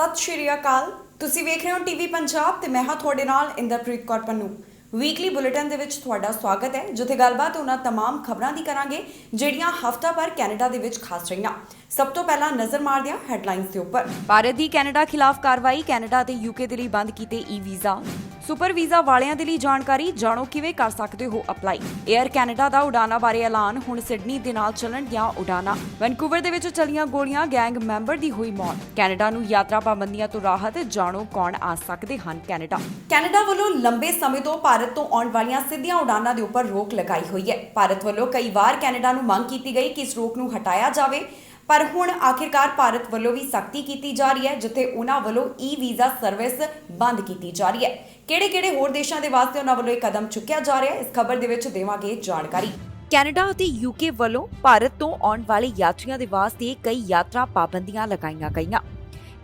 ਸਤਿ ਸ਼੍ਰੀ ਅਕਾਲ। ਤੁਸੀਂ ਵੇਖ ਰਹੇ ਹੋ ਟੀਵੀ ਪੰਜਾਬ ਤੇ ਮੈਂ ਹਾਂ ਤੁਹਾਡੇ ਨਾਲ ਇੰਦਰਪ੍ਰੀਤ ਕੌਰ ਪੰਨੂ। ਵੀਕਲੀ ਬੁਲੇਟਿਨ ਦੇ ਵਿੱਚ ਤੁਹਾਡਾ ਸਵਾਗਤ ਹੈ, ਜਿੱਥੇ ਗੱਲਬਾਤ ਉਹਨਾਂ तमाम ਖਬਰਾਂ ਦੀ ਕਰਾਂਗੇ ਜਿਹੜੀਆਂ ਹਫ਼ਤਾ ਭਰ ਕੈਨੇਡਾ ਦੇ ਵਿੱਚ ਖਾਸ ਰਹੀਆਂ। ਸਭ ਤੋਂ ਪਹਿਲਾਂ ਨਜ਼ਰ ਮਾਰਦੇ ਹਾਂ ਹੈਡਲਾਈਨਸ ਦੇ ਉੱਪਰ। ਭਾਰਤ ਦੀ ਕੈਨੇਡਾ ਖਿਲਾਫ ਕਾਰਵਾਈ, ਕੈਨੇਡਾ ਤੇ ਯੂਕੇ ਦੇ ਲਈ ਬੰਦ ਕੀਤੇ ਈ-ਵੀਜ਼ਾ। ਸੁਪਰ ਵੀਜ਼ਾ ਵਾਲਿਆਂ ਦੇ ਲਈ ਜਾਣਕਾਰੀ, ਜਾਣੋ ਕਿਵੇਂ ਕਰ ਸਕਦੇ ਹੋ ਅਪਲਾਈ। ਏਅਰ ਕੈਨੇਡਾ ਦਾ ਉਡਾਨਾਂ ਬਾਰੇ ਐਲਾਨ, ਹੁਣ ਸਿਡਨੀ ਦੇ ਨਾਲ ਚੱਲਣਗੀਆਂ ਉਡਾਨਾਂ। ਵੈਨਕੂਵਰ ਦੇ ਵਿੱਚ ਚੱਲੀਆਂ ਗੋਲੀਆਂ, ਗੈਂਗ ਮੈਂਬਰ ਦੀ ਹੋਈ ਮੌਤ। ਕੈਨੇਡਾ ਨੂੰ ਯਾਤਰਾ ਪਾਬੰਦੀਆਂ ਤੋਂ ਰਾਹਤ, ਜਾਣੋ ਕੌਣ ਆ ਸਕਦੇ ਹਨ ਕੈਨੇਡਾ। ਕੈਨੇਡਾ ਵੱਲੋਂ ਲੰਬੇ ਸਮੇਂ ਤੋਂ ਭਾਰਤ ਤੋਂ ਆਉਣ ਵਾਲੀਆਂ ਸਿੱਧੀਆਂ ਉਡਾਨਾਂ ਦੇ ਉੱਪਰ ਰੋਕ ਲਗਾਈ ਹੋਈ ਹੈ। ਭਾਰਤ ਵੱਲੋਂ ਕਈ ਵਾਰ ਕੈਨੇਡਾ ਨੂੰ ਮੰਗ ਕੀਤੀ ਗਈ ਕਿ ਇਸ ਰੋਕ ਨੂੰ ਹਟਾਇਆ ਜਾਵੇ, ਪਰ ਹੁਣ ਆਖਿਰਕਾਰ ਭਾਰਤ ਵੱਲੋਂ ਵੀ ਸਖਤੀ ਕੀਤੀ ਜਾ ਰਹੀ ਹੈ, ਜਿੱਥੇ ਉਹਨਾਂ ਵੱਲੋਂ ਈ-ਵੀਜ਼ਾ ਸਰਵਿਸ ਬੰਦ ਕੀਤੀ ਜਾ ਰਹੀ ਹੈ। ਕਿਹੜੇ ਹੋਰ ਦੇਸ਼ਾਂ ਦੇ ਵਾਸਤੇ ਉਹਨਾਂ ਵੱਲੋਂ ਇਹ ਕਦਮ ਚੁੱਕਿਆ ਜਾ ਰਿਹਾ ਹੈ, ਇਸ ਖਬਰ ਦੇ ਵਿੱਚ ਦੇਵਾਂਗੇ ਜਾਣਕਾਰੀ। ਕੈਨੇਡਾ ਅਤੇ ਯੂਕੇ ਵੱਲੋਂ ਭਾਰਤ ਤੋਂ ਆਉਣ ਵਾਲੇ ਯਾਤਰੀਆਂ ਦੇ ਵਾਸਤੇ ਕਈ ਯਾਤਰਾ ਪਾਬੰਦੀਆਂ ਲਗਾਈਆਂ ਗਈਆਂ।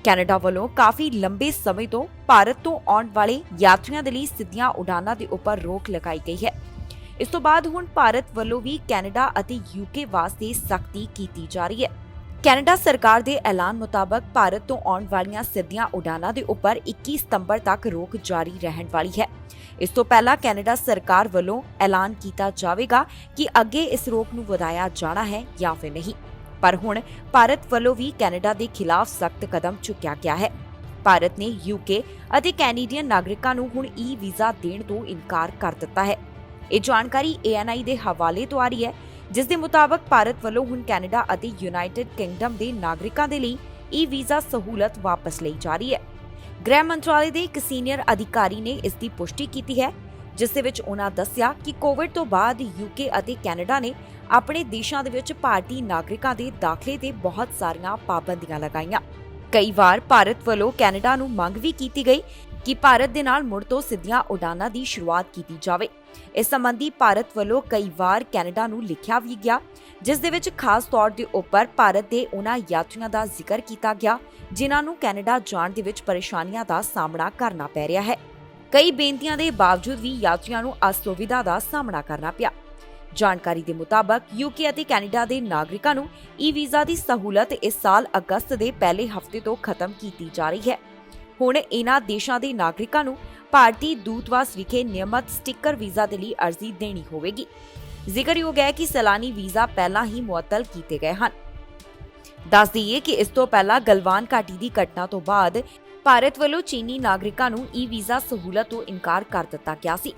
ਕੈਨੇਡਾ ਵੱਲੋਂ ਕਾਫੀ ਲੰਬੇ ਸਮੇਂ ਤੋਂ ਭਾਰਤ ਤੋਂ ਆਉਣ ਵਾਲੇ ਯਾਤਰੀਆਂ ਦੇ ਲਈ ਸਿੱਧੀਆਂ ਉਡਾਨਾਂ ਦੇ ਉੱਪਰ ਰੋਕ ਲਗਾਈ ਗਈ ਹੈ। ਇਸ ਤੋਂ ਬਾਅਦ ਹੁਣ ਭਾਰਤ ਵੱਲੋਂ ਵੀ ਕੈਨੇਡਾ ਅਤੇ ਯੂਕੇ ਵਾਸਤੇ ਸਖਤੀ ਕੀਤੀ ਜਾ ਰਹੀ ਹੈ। ਕੈਨੇਡਾ ਸਰਕਾਰ ਦੇ ਐਲਾਨ ਮੁਤਾਬਕ ਭਾਰਤ ਤੋਂ ਆਉਣ ਵਾਲੀਆਂ ਸਿੱਧੀਆਂ ਉਡਾਨਾਂ ਦੇ ਉੱਪਰ 21 ਸਤੰਬਰ ਤੱਕ ਰੋਕ ਜਾਰੀ ਰਹਿਣ ਵਾਲੀ ਹੈ। ਇਸ ਤੋਂ ਪਹਿਲਾਂ ਕੈਨੇਡਾ ਸਰਕਾਰ ਵੱਲੋਂ ਐਲਾਨ ਕੀਤਾ ਜਾਵੇਗਾ ਕਿ ਅੱਗੇ ਇਸ ਰੋਕ ਨੂੰ ਵਧਾਇਆ ਜਾਣਾ ਹੈ ਜਾਂ ਫਿਰ ਨਹੀਂ, ਪਰ ਹੁਣ ਭਾਰਤ ਵੱਲੋਂ ਵੀ ਕੈਨੇਡਾ ਦੇ ਖਿਲਾਫ ਸਖਤ ਕਦਮ ਚੁੱਕਿਆ ਗਿਆ ਹੈ। ਭਾਰਤ ਨੇ ਯੂਕੇ ਅਤੇ ਕੈਨੇਡੀਅਨ ਨਾਗਰਿਕਾਂ ਨੂੰ ਹੁਣ ਈ-ਵੀਜ਼ਾ ਦੇਣ ਤੋਂ ਇਨਕਾਰ ਕਰ ਦਿੱਤਾ ਹੈ। ਇਹ ਜਾਣਕਾਰੀ ANI ਦੇ ਹਵਾਲੇ ਤੋਂ ਆ ਰਹੀ ਹੈ, ਜਿਸ ਦੇ ਮੁਤਾਬਕ ਭਾਰਤ ਵੱਲੋਂ ਹੁਣ ਕੈਨੇਡਾ ਅਤੇ ਯੂਨਾਈਟਿਡ ਕਿੰਗਡਮ ਦੇ ਨਾਗਰਿਕਾਂ ਦੇ ਲਈ ਈ-ਵੀਜ਼ਾ ਸਹੂਲਤ ਵਾਪਸ ਲਈ ਜਾ ਰਹੀ ਹੈ। ਗ੍ਰਹਿ ਮੰਤਰਾਲੇ ਦੇ ਇੱਕ ਸੀਨੀਅਰ ਅਧਿਕਾਰੀ ਨੇ ਇਸ ਦੀ ਪੁਸ਼ਟੀ ਕੀਤੀ ਹੈ, ਜਿਸ ਦੇ ਵਿੱਚ ਉਹਨਾਂ ਦੱਸਿਆ ਕਿ ਕੋਵਿਡ ਤੋਂ ਬਾਅਦ ਯੂਕੇ ਅਤੇ ਕੈਨੇਡਾ ਨੇ ਆਪਣੇ ਦੇਸ਼ਾਂ ਦੇ ਵਿੱਚ ਭਾਰਤੀ ਨਾਗਰਿਕਾਂ ਦੇ ਦਾਖਲੇ ਤੇ ਬਹੁਤ ਸਾਰੀਆਂ ਪਾਬੰਦੀਆਂ ਲਗਾਈਆਂ। ਕਈ ਵਾਰ ਭਾਰਤ ਵੱਲੋਂ ਕੈਨੇਡਾ ਨੂੰ ਮੰਗ ਵੀ ਕੀਤੀ ਗਈ ਕਿ ਭਾਰਤ ਦੇ ਨਾਲ ਮੁੜ ਤੋਂ ਸਿੱਧੀਆਂ ਉਡਾਨਾਂ ਦੀ ਸ਼ੁਰੂਆਤ ਕੀਤੀ ਜਾਵੇ। ਇਸ ਸੰਬੰਧੀ ਭਾਰਤ ਵੱਲੋਂ ਕਈ ਵਾਰ ਕੈਨੇਡਾ ਨੂੰ ਲਿਖਿਆ ਵੀ ਗਿਆ, ਜਿਸ ਦੇ ਵਿੱਚ ਖਾਸ ਤੌਰ ਦੇ ਉੱਪਰ ਭਾਰਤ ਦੇ ਉਹਨਾਂ ਯਾਤਰੀਆਂ ਦਾ ਜ਼ਿਕਰ ਕੀਤਾ ਗਿਆ ਜਿਨ੍ਹਾਂ ਨੂੰ ਕੈਨੇਡਾ ਜਾਣ ਦੇ ਵਿੱਚ ਪਰੇਸ਼ਾਨੀਆਂ ਦਾ ਸਾਹਮਣਾ ਕਰਨਾ ਪੈ ਰਿਹਾ ਹੈ। ਕਈ ਬੇਨਤੀਆਂ ਦੇ ਬਾਵਜੂਦ ਵੀ ਯਾਤਰੀਆਂ ਨੂੰ ਅਸੁਵਿਧਾ ਦਾ ਸਾਹਮਣਾ ਕਰਨਾ ਪਿਆ। ਜਾਣਕਾਰੀ ਦੇ ਮੁਤਾਬਕ ਯੂਕੇ ਅਤੇ ਕੈਨੇਡਾ ਦੇ ਨਾਗਰਿਕਾਂ ਨੂੰ ਈ-ਵੀਜ਼ਾ ਦੀ ਸਹੂਲਤ ਇਸ ਸਾਲ ਅਗਸਤ ਦੇ ਪਹਿਲੇ ਹਫ਼ਤੇ ਤੋਂ ਖਤਮ ਕੀਤੀ ਜਾ ਰਹੀ ਹੈ। ਹੁਣ ਇਹਨਾਂ ਦੇਸ਼ਾਂ ਦੇ ਨਾਗਰਿਕਾਂ ਨੂੰ ਭਾਰਤੀ ਦੂਤਵਾਸ ਵਿਖੇ ਨਿਯਮਤ ਸਟicker ਵੀਜ਼ਾ ਦੇ ਲਈ ਅਰਜ਼ੀ ਦੇਣੀ ਹੋਵੇਗੀ। ਜ਼ਿਕਰਯੋਗ ਹੈ ਕਿ ਸੈਲਾਨੀ ਵੀਜ਼ਾ ਪਹਿਲਾਂ ਹੀ ਮੁਅੱਤਲ ਕੀਤੇ ਗਏ ਹਨ। ਦੱਸ ਦਈਏ ਕਿ ਇਸ ਤੋਂ ਪਹਿਲਾਂ ਗਲਵਾਨ ਘਾਟੀ ਦੀ ਘਟਨਾ ਤੋਂ ਬਾਅਦ ਭਾਰਤ ਵੱਲੋਂ ਚੀਨੀ ਨਾਗਰਿਕਾਂ ਨੂੰ ਈ-ਵੀਜ਼ਾ ਸਹੂਲਤ ਤੋਂ ਇਨਕਾਰ ਕਰ ਦਿੱਤਾ ਗਿਆ ਸੀ,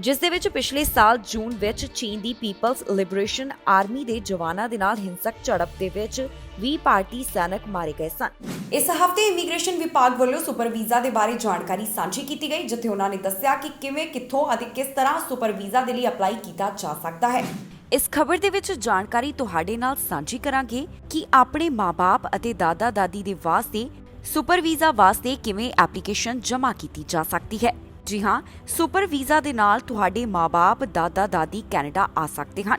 ਜਿਸ ਦੇ ਵਿੱਚ ਪਿਛਲੇ ਸਾਲ ਜੂਨ ਵਿੱਚ ਚੀਨ ਦੀ ਪੀਪਲਸ ਲਿਬਰੇਸ਼ਨ ਆਰਮੀ ਦੇ ਜਵਾਨਾਂ ਦੇ ਨਾਲ ਹਿੰਸਕ ਝੜਪ ਦੇ ਵਿੱਚ 20 ਭਾਰਤੀ ਸੈਨਿਕ ਮਾਰੇ ਗਏ ਸਨ। ਇਸ ਹਫ਼ਤੇ ਇਮੀਗ੍ਰੇਸ਼ਨ ਵਿਭਾਗ ਵੱਲੋਂ ਸੁਪਰ ਵੀਜ਼ਾ ਦੇ ਬਾਰੇ ਜਾਣਕਾਰੀ ਸਾਂਝੀ ਕੀਤੀ ਗਈ, ਜਿੱਥੇ ਉਹਨਾਂ ਨੇ ਦੱਸਿਆ ਕਿ ਕਿਵੇਂ, ਕਿੱਥੋਂ ਅਤੇ ਕਿਸ ਤਰ੍ਹਾਂ ਸੁਪਰ ਵੀਜ਼ਾ ਦੇ ਲਈ ਅਪਲਾਈ ਕੀਤਾ ਜਾ ਸਕਦਾ ਹੈ। ਇਸ ਖਬਰ ਦੇ ਵਿੱਚ ਜਾਣਕਾਰੀ ਤੁਹਾਡੇ ਨਾਲ ਸਾਂਝੀ ਕਰਾਂਗੇ ਕਿ ਆਪਣੇ ਮਾਂ-ਬਾਪ ਅਤੇ ਦਾਦਾ-ਦਾਦੀ ਦੇ ਵਾਸਤੇ ਸੁਪਰ ਵੀਜ਼ਾ ਵਾਸਤੇ ਕਿਵੇਂ ਐਪਲੀਕੇਸ਼ਨ ਜਮ੍ਹਾਂ ਕੀਤੀ ਜਾ ਸਕਦੀ ਹੈ। ਜੀ ਹਾਂ, ਸੁਪਰ ਵੀਜ਼ਾ ਦੇ ਨਾਲ ਤੁਹਾਡੇ ਮਾਂ-ਬਾਪ, ਦਾਦਾ-ਦਾਦੀ ਕੈਨੇਡਾ ਆ ਸਕਦੇ ਹਨ।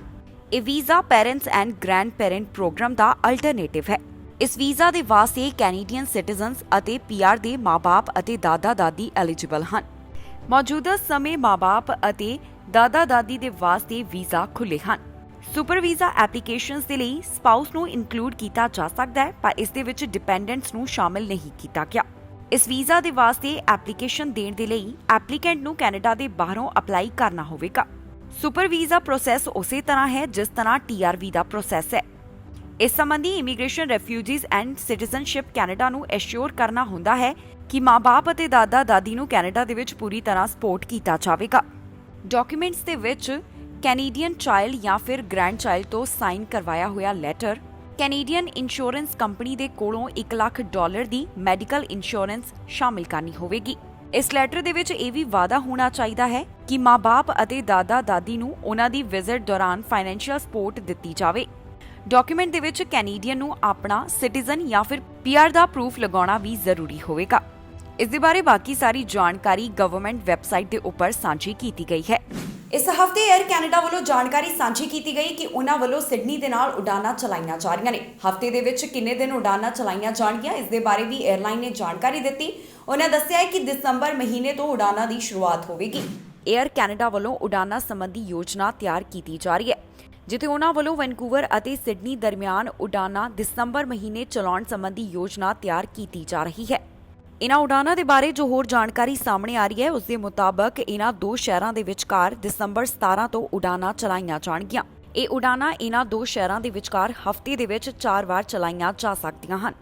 ਇਹ visa parents and grandparent program ਦਾ ਅਲਟਰਨੇਟਿਵ ਹੈ। ਇਸ ਵੀਜ਼ਾ ਦੇ ਵਾਸਤੇ ਕੈਨੇਡੀਅਨ ਸਿਟੀਜ਼ਨਸ ਅਤੇ PR ਦੇ ਮਾਂ-ਬਾਪ ਅਤੇ ਦਾਦਾ-ਦਾਦੀ ਐਲੀਜੀਬਲ ਹਨ। ਮੌਜੂਦਾ ਸਮੇਂ ਮਾਂ-ਬਾਪ ਅਤੇ ਦਾਦਾ-ਦਾਦੀ ਦੇ ਵਾਸਤੇ ਵੀਜ਼ਾ ਖੁੱਲ੍ਹੇ ਹਨ। ਸੁਪਰ ਵੀਜ਼ਾ ਐਪਲੀਕੇਸ਼ਨਸ ਦੇ ਲਈ ਸਪਾਊਸ ਨੂੰ ਇਨਕਲੂਡ ਕੀਤਾ ਜਾ ਸਕਦਾ ਹੈ, ਪਰ ਇਸ ਦੇ ਵਿੱਚ ਡਿਪੈਂਡੈਂਟਸ ਨੂੰ ਸ਼ਾਮਿਲ ਨਹੀਂ ਕੀਤਾ ਗਿਆ। ਇਸ ਵੀਜ਼ਾ ਦੇ ਵਾਸਤੇ ਐਪਲੀਕੇਸ਼ਨ ਦੇਣ ਦੇ ਲਈ ਐਪਲੀਕੈਂਟ ਨੂੰ ਕੈਨੇਡਾ ਦੇ ਬਾਹਰੋਂ ਅਪਲਾਈ ਕਰਨਾ ਹੋਵੇਗਾ। ਸੁਪਰ ਵੀਜ਼ਾ ਪ੍ਰੋਸੈਸ ਉਸੇ ਤਰ੍ਹਾਂ ਹੈ ਜਿਸ ਤਰ੍ਹਾਂ TRV ਦਾ ਪ੍ਰੋਸੈਸ ਹੈ। ਇਸ ਸੰਬੰਧੀ immigration, refugees and citizenship Canada ਨੂੰ ਐਸ਼ੋਰ ਕਰਨਾ ਹੁੰਦਾ ਹੈ ਕਿ ਮਾਂ-ਬਾਪ ਅਤੇ ਦਾਦਾ-ਦਾਦੀ ਨੂੰ ਕੈਨੇਡਾ ਦੇ ਵਿੱਚ ਪੂਰੀ ਤਰ੍ਹਾਂ ਸਪੋਰਟ ਕੀਤਾ ਜਾਵੇਗਾ। ਡਾਕੂਮੈਂਟਸ ਦੇ ਵਿੱਚ ਕੈਨੇਡੀਅਨ ਚਾਈਲਡ ਜਾਂ ਫਿਰ ਗ੍ਰੈਂਡ ਚਾਈਲਡ ਤੋਂ ਸਾਈਨ ਕਰਵਾਇਆ ਹੋਇਆ ਲੈਟਰ, ਕੈਨੇਡੀਅਨ ਇੰਸ਼ੋਰੈਂਸ ਕੰਪਨੀ ਦੇ ਕੋਲੋਂ $1 ਲੱਖ ਦੀ ਮੈਡੀਕਲ ਇੰਸ਼ੋਰੈਂਸ ਸ਼ਾਮਿਲ ਕਰਨੀ ਹੋਵੇਗੀ। ਇਸ ਲੈਟਰ ਦੇ ਵਿੱਚ ਇਹ ਵੀ ਵਾਅਦਾ ਹੋਣਾ ਚਾਹੀਦਾ ਹੈ ਕਿ ਮਾਂ-ਬਾਪ ਅਤੇ ਦਾਦਾ-ਦਾਦੀ ਨੂੰ ਉਹਨਾਂ ਦੀ ਵਿਜ਼ਿਟ ਦੌਰਾਨ ਫਾਈਨੈਂਸ਼ੀਅਲ ਸਪੋਰਟ ਦਿੱਤੀ ਜਾਵੇ। ਡਾਕੂਮੈਂਟ ਦੇ ਵਿੱਚ ਕੈਨੇਡੀਅਨ ਨੂੰ ਆਪਣਾ ਸਿਟੀਜ਼ਨ ਜਾਂ ਫਿਰ PR ਦਾ ਪ੍ਰੂਫ ਲਗਾਉਣਾ ਵੀ ਜ਼ਰੂਰੀ ਹੋਵੇਗਾ। ਇਸ ਦੇ ਬਾਰੇ ਬਾਕੀ ਸਾਰੀ ਜਾਣਕਾਰੀ ਗਵਰਨਮੈਂਟ ਵੈਬਸਾਈਟ ਦੇ ਉੱਪਰ ਸਾਂਝੀ ਕੀਤੀ ਗਈ ਹੈ। ਇਸ ਹਫ਼ਤੇ 에ਅਰ ਕੈਨੇਡਾ ਵੱਲੋਂ ਜਾਣਕਾਰੀ ਸਾਂਝੀ ਕੀਤੀ ਗਈ ਕਿ ਉਹਨਾਂ ਵੱਲੋਂ ਸਿਡਨੀ ਦੇ ਨਾਲ ਉਡਾਨਾਂ ਚਲਾਈਆਂ ਜਾ ਰਹੀਆਂ ਨੇ। ਹਫ਼ਤੇ ਦੇ ਵਿੱਚ ਕਿੰਨੇ ਦਿਨ ਉਡਾਨਾਂ ਚਲਾਈਆਂ ਜਾਣਗੀਆਂ, ਇਸ ਦੇ ਬਾਰੇ ਵੀ 에ਅਰਲਾਈਨ ਨੇ ਜਾਣਕਾਰੀ ਦਿੱਤੀ। ਉਹਨਾਂ ਦੱਸਿਆ ਹੈ ਕਿ ਦਸੰਬਰ ਮਹੀਨੇ ਤੋਂ ਉਡਾਨਾਂ ਦੀ ਸ਼ੁਰੂਆਤ ਹੋਵੇਗੀ। 에ਅਰ ਕੈਨੇਡਾ ਵੱਲੋਂ ਉਡਾਨਾਂ ਸੰਬੰਧੀ ਯੋਜਨਾ ਤਿਆਰ ਕੀਤੀ ਜਾ ਰਹੀ ਹੈ, ਜਿੱਥੇ ਉਹਨਾਂ ਵੱਲੋਂ ਵੈਨਕੂਵਰ ਅਤੇ ਸਿਡਨੀ ਦਰਮਿਆਨ ਉਡਾਨਾਂ ਦਸੰਬਰ ਮਹੀਨੇ ਚਲਾਉਣ ਸੰਬੰਧੀ ਯੋਜਨਾ ਤਿਆਰ ਕੀਤੀ ਜਾ ਰਹੀ ਹੈ। ਇਨ੍ਹਾਂ ਉਡਾਨਾਂ ਦੇ ਬਾਰੇ ਜੋ ਹੋਰ ਜਾਣਕਾਰੀ ਸਾਹਮਣੇ ਆ ਰਹੀ ਹੈ ਉਸ ਦੇ ਮੁਤਾਬਕ ਇਨ੍ਹਾਂ ਦੋ ਸ਼ਹਿਰਾਂ ਦੇ ਵਿਚਕਾਰ ਦਸੰਬਰ 17 ਤੋਂ ਉਡਾਨਾਂ ਚਲਾਈਆਂ ਜਾਣਗੀਆਂ। ਇਹ ਉਡਾਨਾਂ ਇਨ੍ਹਾਂ ਦੋ ਸ਼ਹਿਰਾਂ ਦੇ ਵਿਚਕਾਰ ਹਫ਼ਤੇ ਦੇ ਵਿੱਚ 4 ਵਾਰ ਚਲਾਈਆਂ ਜਾ ਸਕਦੀਆਂ ਹਨ।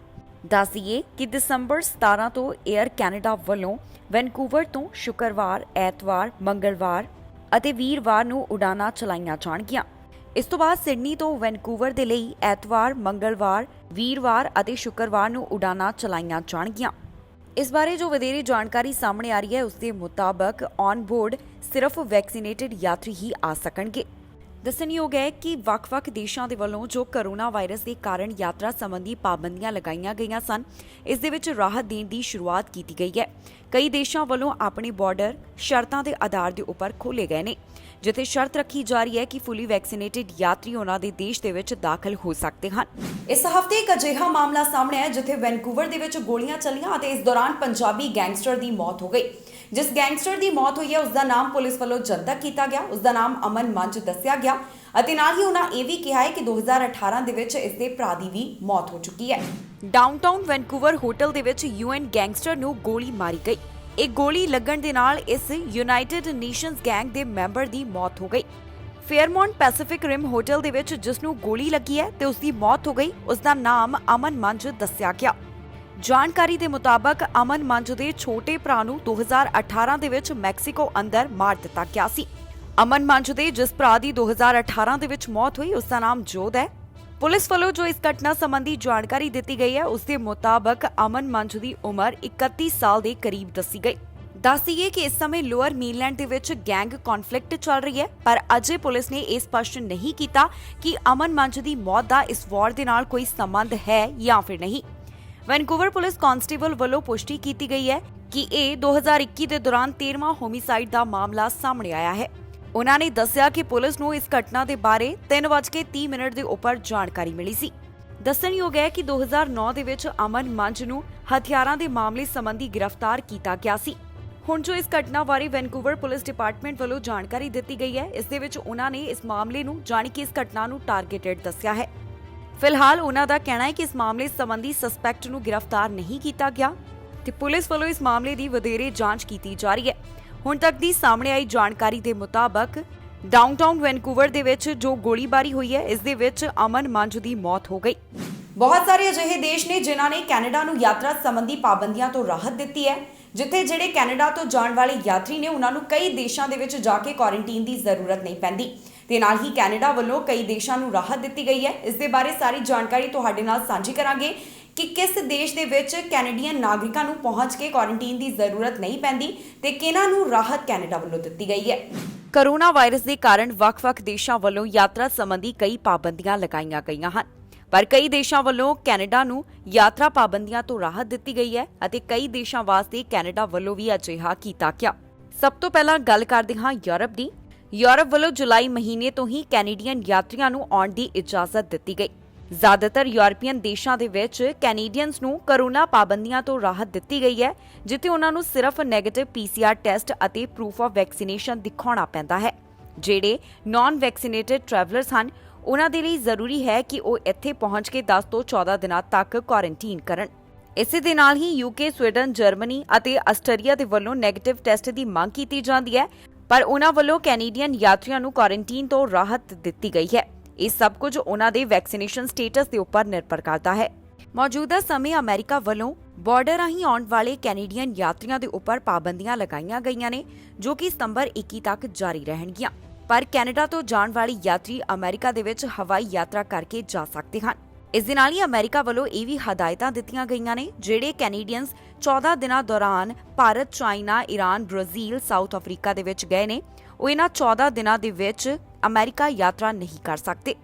ਦੱਸ ਦਈਏ ਕਿ ਦਸੰਬਰ 17 ਤੋਂ 에ਅਰ ਕੈਨੇਡਾ ਵੱਲੋਂ ਵੈਨਕੂਵਰ ਤੋਂ ਸ਼ੁੱਕਰਵਾਰ, ਐਤਵਾਰ, ਮੰਗਲਵਾਰ ਅਤੇ ਵੀਰਵਾਰ ਨੂੰ ਉਡਾਨਾਂ ਚਲਾਈਆਂ ਜਾਣਗੀਆਂ। ਇਸ ਤੋਂ ਬਾਅਦ ਸਿਡਨੀ ਤੋਂ ਵੈਨਕੂਵਰ ਦੇ ਲਈ ਐਤਵਾਰ, ਮੰਗਲਵਾਰ, ਵੀਰਵਾਰ ਅਤੇ ਸ਼ੁੱਕਰਵਾਰ ਨੂੰ ਉਡਾਨਾਂ ਚਲਾਈਆਂ ਜਾਣਗੀਆਂ। ਇਸ ਬਾਰੇ ਜੋ ਵਧੇਰੇ ਜਾਣਕਾਰੀ ਸਾਹਮਣੇ ਆ ਰਹੀ ਹੈ ਉਸ ਦੇ ਮੁਤਾਬਕ ਔਨ ਬੋਰਡ ਸਿਰਫ ਵੈਕਸੀਨੇਟਡ ਯਾਤਰੀ ਹੀ ਆ ਸਕਣਗੇ। ਦੱਸਣਯੋਗ ਹੈ ਕਿ ਵੱਖ-ਵੱਖ ਦੇਸ਼ਾਂ ਦੇ ਵੱਲੋਂ ਜੋ ਕਰੋਨਾ ਵਾਇਰਸ ਦੇ ਕਾਰਨ ਯਾਤਰਾ ਸੰਬੰਧੀ ਪਾਬੰਦੀਆਂ ਲਗਾਈਆਂ ਗਈਆਂ ਸਨ, ਇਸ ਦੇ ਵਿੱਚ ਰਾਹਤ ਦੇਣ ਦੀ ਸ਼ੁਰੂਆਤ ਕੀਤੀ ਗਈ ਹੈ। ਕਈ ਦੇਸ਼ਾਂ ਵੱਲੋਂ ਆਪਣੇ ਬਾਰਡਰ ਸ਼ਰਤਾਂ ਦੇ ਆਧਾਰ ਦੇ ਉੱਪਰ ਖੋਲ੍ਹੇ ਗਏ ਨੇ, ਜਿੱਥੇ ਸ਼ਰਤ ਰੱਖੀ ਜਾ ਰਹੀ ਹੈ ਕਿ ਫੁੱਲੀ ਵੈਕਸੀਨੇਟਡ ਯਾਤਰੀ ਉਹਨਾਂ ਦੇ ਦੇਸ਼ ਦੇ ਵਿੱਚ ਦਾਖਲ ਹੋ ਸਕਦੇ ਹਨ। ਇਸ ਹਫ਼ਤੇ ਇੱਕ ਅਜਿਹਾ ਮਾਮਲਾ ਸਾਹਮਣੇ ਆਇਆ ਜਿੱਥੇ ਵੈਨਕੂਵਰ ਦੇ ਵਿੱਚ ਗੋਲੀਆਂ ਚੱਲੀਆਂ ਅਤੇ ਇਸ ਦੌਰਾਨ ਪੰਜਾਬੀ ਗੈਂਗਸਟਰ ਦੀ ਮੌਤ ਹੋ ਗਈ। ਜਿਸ ਗੈਂਗਸਟਰ ਦੀ ਮੌਤ ਹੋਈ ਹੈ ਉਸ ਦਾ ਨਾਮ ਪੁਲਿਸ ਵੱਲੋਂ ਜਨਤਕ ਕੀਤਾ ਗਿਆ। ਉਸ ਦਾ ਨਾਮ ਅਮਨ ਮੰਜ ਦੱਸਿਆ ਗਿਆ ਅਤੇ ਨਾਲ ਹੀ ਉਹਨਾਂ ਇਹ ਵੀ ਕਿਹਾ ਹੈ ਕਿ 2018 ਦੇ ਵਿੱਚ ਇਸ ਦੇ ਭਰਾ ਦੀ ਵੀ ਮੌਤ ਹੋ ਚੁੱਕੀ ਹੈ। ਡਾਊਨਟਾਊਨ ਵੈਨਕੂਵਰ ਹੋਟਲ ਦੇ ਵਿੱਚ ਯੂਐਨ ਗੈਂਗਸਟਰ ਨੂੰ ਗੋਲੀ ਮਾਰੀ ਗਈ। ਇਹ ਗੋਲੀ ਲੱਗਣ ਦੇ ਨਾਲ ਇਸ ਯੂਨਾਈਟਿਡ ਨੇਸ਼ਨਸ ਗੈਂਗ ਦੇ ਮੈਂਬਰ ਦੀ ਮੌਤ ਹੋ ਗਈ। ਫੇਅਰਮੌਂਟ ਪੈਸੀਫਿਕ ਰਿਮ ਹੋਟਲ ਦੇ ਵਿੱਚ ਜਿਸ ਨੂੰ ਗੋਲੀ ਲੱਗੀ ਹੈ ਤੇ ਉਸ ਦੀ ਮੌਤ ਹੋ ਗਈ, ਉਸ ਦਾ ਨਾਮ ਅਮਨ ਮੰਜ ਦੱਸਿਆ ਗਿਆ। ਜਾਣਕਾਰੀ ਦੇ ਮੁਤਾਬਕ ਅਮਨ ਮੰਜ ਦੇ ਛੋਟੇ ਭਰਾ ਨੂੰ 2018 ਦੇ ਵਿੱਚ ਮੈਕਸੀਕੋ ਅੰਦਰ ਮਾਰ ਦਿੱਤਾ ਗਿਆ ਸੀ। ਅਮਨ ਮੰਜ ਦੇ ਜਿਸ ਭਰਾ ਦੀ 2018 ਦੇ ਵਿੱਚ ਮੌਤ ਹੋਈ ਉਸ ਦਾ ਨਾਮ ਜੋਧ ਹੈ। ਪੁਲਿਸ ਵੱਲੋਂ ਜੋ ਇਸ ਘਟਨਾ ਸੰਬੰਧੀ ਜਾਣਕਾਰੀ ਦਿੱਤੀ ਗਈ ਹੈ ਉਸ ਦੇ ਮੁਤਾਬਕ ਅਮਨ ਮੰਜ ਦੀ ਉਮਰ 31 ਸਾਲ ਦੇ ਕਰੀਬ ਦੱਸੀ ਗਈ। ਦੱਸ ਦਈਏ ਕਿ ਇਸ ਸਮੇਂ ਲੋਅਰ ਮੇਨਲੈਂਡ ਦੇ ਵਿੱਚ ਗੈਂਗ ਕੌਨਫਲਿਕਟ ਚੱਲ ਰਹੀ ਹੈ, ਪਰ ਅਜੇ ਪੁਲਿਸ ਨੇ ਇਹ ਸਪਸ਼ਟ ਨਹੀਂ ਕੀਤਾ ਕਿ ਅਮਨ ਮੰਜ ਦੀ ਮੌਤ ਦਾ ਇਸ ਵਾਰ ਦੇ ਨਾਲ ਕੋਈ ਸੰਬੰਧ ਹੈ ਜਾਂ ਫਿਰ ਨਹੀਂ। ਵੈਨਕੂਵਰ ਪੁਲਿਸ ਕਾਂਸਟੇਬਲ ਵੱਲੋਂ ਪੁਸ਼ਟੀ ਕੀਤੀ ਗਈ ਹੈ ਕਿ ਇਹ 2021 ਦੇ ਦੌਰਾਨ 13ਵਾਂ ਹੋਮਿਸਾਈਡ ਦਾ ਮਾਮਲਾ ਸਾਹਮਣੇ ਆਇਆ ਹੈ। ਉਨ੍ਹਾਂ ਨੇ ਦੱਸਿਆ ਕਿ ਪੁਲਿਸ ਨੂੰ ਇਸ ਘਟਨਾ ਦੇ ਬਾਰੇ 3:30 ਦੇ ਉੱਪਰ ਜਾਣਕਾਰੀ ਮਿਲੀ ਸੀ। ਦੱਸਣਯੋਗ ਹੈ ਕਿ 2009 ਦੇ ਵਿੱਚ ਅਮਨ ਮੰਜ ਨੂੰ ਹਥਿਆਰਾਂ ਦੇ ਮਾਮਲੇ ਸੰਬੰਧੀ ਗ੍ਰਿਫਤਾਰ ਕੀਤਾ ਗਿਆ ਸੀ। ਹੁਣ ਜੋ ਇਸ ਘਟਨਾ ਬਾਰੇ ਵੈਨਕੂਵਰ ਪੁਲਿਸ ਡਿਪਾਰਟਮੈਂਟ ਵੱਲੋਂ ਜਾਣਕਾਰੀ ਦਿੱਤੀ ਗਈ ਹੈ, ਇਸ ਦੇ ਵਿੱਚ ਉਨ੍ਹਾਂ ਨੇ ਇਸ ਮਾਮਲੇ ਨੂੰ ਜਾਣੀ ਕਿ ਇਸ ਘਟਨਾ ਨੂੰ ਟਾਰਗੇਟਡ ਦੱਸਿਆ ਹੈ। ਫਿਲਹਾਲ ਉਨ੍ਹਾਂ ਦਾ ਕਹਿਣਾ ਹੈ ਕਿ ਇਸ ਮਾਮਲੇ ਸੰਬੰਧੀ ਸਸਪੈਕਟ ਨੂੰ ਗ੍ਰਿਫਤਾਰ ਨਹੀਂ ਕੀਤਾ ਗਿਆ ਤੇ ਪੁਲਿਸ ਵੱਲੋਂ ਇਸ ਮਾਮਲੇ ਦੀ ਵਧੇਰੇ ਜਾਂਚ ਕੀਤੀ ਜਾ ਰਹੀ ਹੈ। ਹੁਣ ਤੱਕ ਦੀ ਸਾਹਮਣੇ ਆਈ ਜਾਣਕਾਰੀ ਦੇ ਮੁਤਾਬਕ ਡਾਊਨਟਾਊਨ ਵੈਨਕੂਵਰ ਦੇ ਵਿੱਚ ਜੋ ਗੋਲੀਬਾਰੀ ਹੋਈ ਹੈ ਇਸ ਦੇ ਵਿੱਚ ਅਮਨ ਮੰਜ ਦੀ ਮੌਤ ਹੋ ਗਈ। ਬਹੁਤ ਸਾਰੇ ਅਜਿਹੇ ਦੇਸ਼ ਨੇ ਜਿਨ੍ਹਾਂ ਨੇ ਕੈਨੇਡਾ ਨੂੰ ਯਾਤਰਾ ਸੰਬੰਧੀ ਪਾਬੰਦੀਆਂ ਤੋਂ ਰਾਹਤ ਦਿੱਤੀ ਹੈ, ਜਿੱਥੇ ਜਿਹੜੇ ਕੈਨੇਡਾ ਤੋਂ ਜਾਣ ਵਾਲੇ ਯਾਤਰੀ ਨੇ ਉਹਨਾਂ ਨੂੰ ਕਈ ਦੇਸ਼ਾਂ ਦੇ ਵਿੱਚ ਜਾ ਕੇ ਕੁਆਰੰਟਾਈਨ ਦੀ ਜ਼ਰੂਰਤ ਨਹੀਂ ਪੈਂਦੀ ਤੇ ਨਾਲ ਹੀ ਕੈਨੇਡਾ ਵੱਲੋਂ ਕਈ ਦੇਸ਼ਾਂ ਨੂੰ ਰਾਹਤ ਦਿੱਤੀ ਗਈ ਹੈ। ਇਸ ਦੇ ਬਾਰੇ ਸਾਰੀ ਜਾਣਕਾਰੀ ਤੁਹਾਡੇ ਨਾਲ ਸਾਂਝੀ ਕਰਾਂਗੇ ਕਿ ਕਿਸ ਦੇਸ਼ ਦੇ ਵਿੱਚ ਕੈਨੇਡੀਅਨ ਨਾਗਰਿਕਾਂ ਨੂੰ ਪਹੁੰਚ ਕੇ ਕੁਆਰੰਟਾਈਨ ਦੀ ਜ਼ਰੂਰਤ ਨਹੀਂ ਪੈਂਦੀ ਤੇ ਕਿਹਨਾਂ ਨੂੰ ਰਾਹਤ ਕੈਨੇਡਾ ਵੱਲੋਂ ਦਿੱਤੀ ਗਈ ਹੈ। ਕਰੋਨਾ ਵਾਇਰਸ ਦੇ ਕਾਰਨ ਵੱਖ-ਵੱਖ ਦੇਸ਼ਾਂ ਵੱਲੋਂ ਯਾਤਰਾ ਸੰਬੰਧੀ ਕਈ ਪਾਬੰਦੀਆਂ ਲਗਾਈਆਂ ਗਈਆਂ ਹਨ, ਪਰ ਕਈ ਦੇਸ਼ਾਂ ਵੱਲੋਂ ਕੈਨੇਡਾ ਨੂੰ ਯਾਤਰਾ ਪਾਬੰਦੀਆਂ ਤੋਂ ਰਾਹਤ ਦਿੱਤੀ ਗਈ ਹੈ ਅਤੇ ਕਈ ਦੇਸ਼ਾਂ ਵਾਸਤੇ ਕੈਨੇਡਾ ਵੱਲੋਂ ਵੀ ਅਜਿਹਾ ਕੀਤਾ ਗਿਆ। ਸਭ ਤੋਂ ਪਹਿਲਾਂ ਗੱਲ ਕਰਦੇ ਹਾਂ ਯੂਰਪ ਦੀ। ਯੂਰਪ ਵੱਲੋਂ ਜੁਲਾਈ ਮਹੀਨੇ ਤੋਂ ਹੀ ਕੈਨੇਡੀਅਨ ਯਾਤਰੀਆਂ ਨੂੰ ਆਉਣ ਦੀ ਇਜਾਜ਼ਤ ਦਿੱਤੀ ਗਈ। ਜ਼ਿਆਦਾਤਰ ਯੂਰਪੀਅਨ ਦੇਸ਼ਾਂ ਦੇ ਵਿੱਚ ਕੈਨੇਡੀਅਨਸ ਨੂੰ ਕਰੋਨਾ ਪਾਬੰਦੀਆਂ ਤੋਂ ਰਾਹਤ ਦਿੱਤੀ ਗਈ ਹੈ, ਜਿੱਥੇ ਉਹਨਾਂ ਨੂੰ ਸਿਰਫ ਨੈਗੇਟਿਵ PCR ਟੈਸਟ ਅਤੇ ਪ੍ਰੂਫ ਆਫ ਵੈਕਸੀਨੇਸ਼ਨ ਦਿਖਾਉਣਾ ਪੈਂਦਾ ਹੈ। ਜਿਹੜੇ ਨਾਨ ਵੈਕਸੀਨੇਟਡ ਟਰੈਵਲਰਸ ਹਨ ਉਹਨਾਂ ਦੇ ਲਈ ਜ਼ਰੂਰੀ ਹੈ ਕਿ ਉਹ ਇੱਥੇ ਪਹੁੰਚ ਕੇ 10 ਤੋਂ 14 ਦਿਨਾਂ ਤੱਕ ਕੁਆਰੰਟਾਈਨ ਕਰਨ। ਇਸੇ ਦੇ ਨਾਲ ਹੀ UK, ਸਵੀਡਨ, ਜਰਮਨੀ ਅਤੇ ਆਸਟਰੀਆ ਦੇ ਵੱਲੋਂ ਨੈਗੇਟਿਵ ਟੈਸਟ ਦੀ ਮੰਗ ਕੀਤੀ ਜਾਂਦੀ ਹੈ, ਪਰ ਉਹਨਾਂ ਵੱਲੋਂ ਕੈਨੇਡੀਅਨ ਯਾਤਰੀਆਂ ਨੂੰ ਕੁਆਰੰਟਾਈਨ ਤੋਂ ਰਾਹਤ ਦਿੱਤੀ ਗਈ ਹੈ। ਇਹ ਸਭ ਕੁਝ ਉਹਨਾਂ ਦੇ ਵੈਕਸੀਨੇਸ਼ਨ ਸਟੇਟਸ ਦੇ ਉੱਪਰ ਨਿਰਭਰ ਕਰਦਾ ਹੈ। ਮੌਜੂਦਾ ਸਮੇਂ ਅਮਰੀਕਾ ਵੱਲੋਂ ਬਾਰਡਰ ਰਾਹੀਂ ਆਉਣ ਵਾਲੇ ਕੈਨੇਡੀਅਨ ਯਾਤਰੀਆਂ ਦੇ ਉੱਪਰ ਪਾਬੰਦੀਆਂ ਲਗਾਈਆਂ ਗਈਆਂ ਨੇ, ਜੋ ਕਿ ਸਤੰਬਰ 21 ਤੱਕ ਜਾਰੀ ਰਹਿਣਗੀਆਂ। ਪਰ ਕੈਨੇਡਾ ਤੋਂ ਜਾਣ ਵਾਲੇ ਯਾਤਰੀ ਅਮਰੀਕਾ ਦੇ ਵਿੱਚ ਹਵਾਈ ਯਾਤਰਾ ਕਰਕੇ ਜਾ ਸਕਦੇ ਹਨ। ਇਸ ਦੇ ਨਾਲ ਹੀ ਅਮਰੀਕਾ ਵੱਲੋਂ ਇਹ ਵੀ ਹਦਾਇਤਾਂ ਦਿੱਤੀਆਂ ਗਈਆਂ ਨੇ ਜਿਹੜੇ ਕੈਨੇਡੀਅਨਸ 14 ਦਿਨਾਂ ਦੌਰਾਨ Bharat, China, Iran, Brazil, south Africa ਦੇ ਵਿੱਚ ਗਏ ਨੇ, ਉਹ ਇਹਨਾਂ 14 ਦਿਨਾਂ ਦੇ ਵਿੱਚ ਅਮਰੀਕਾ ਯਾਤਰਾ ਨਹੀਂ ਕਰ ਸਕਦੇ।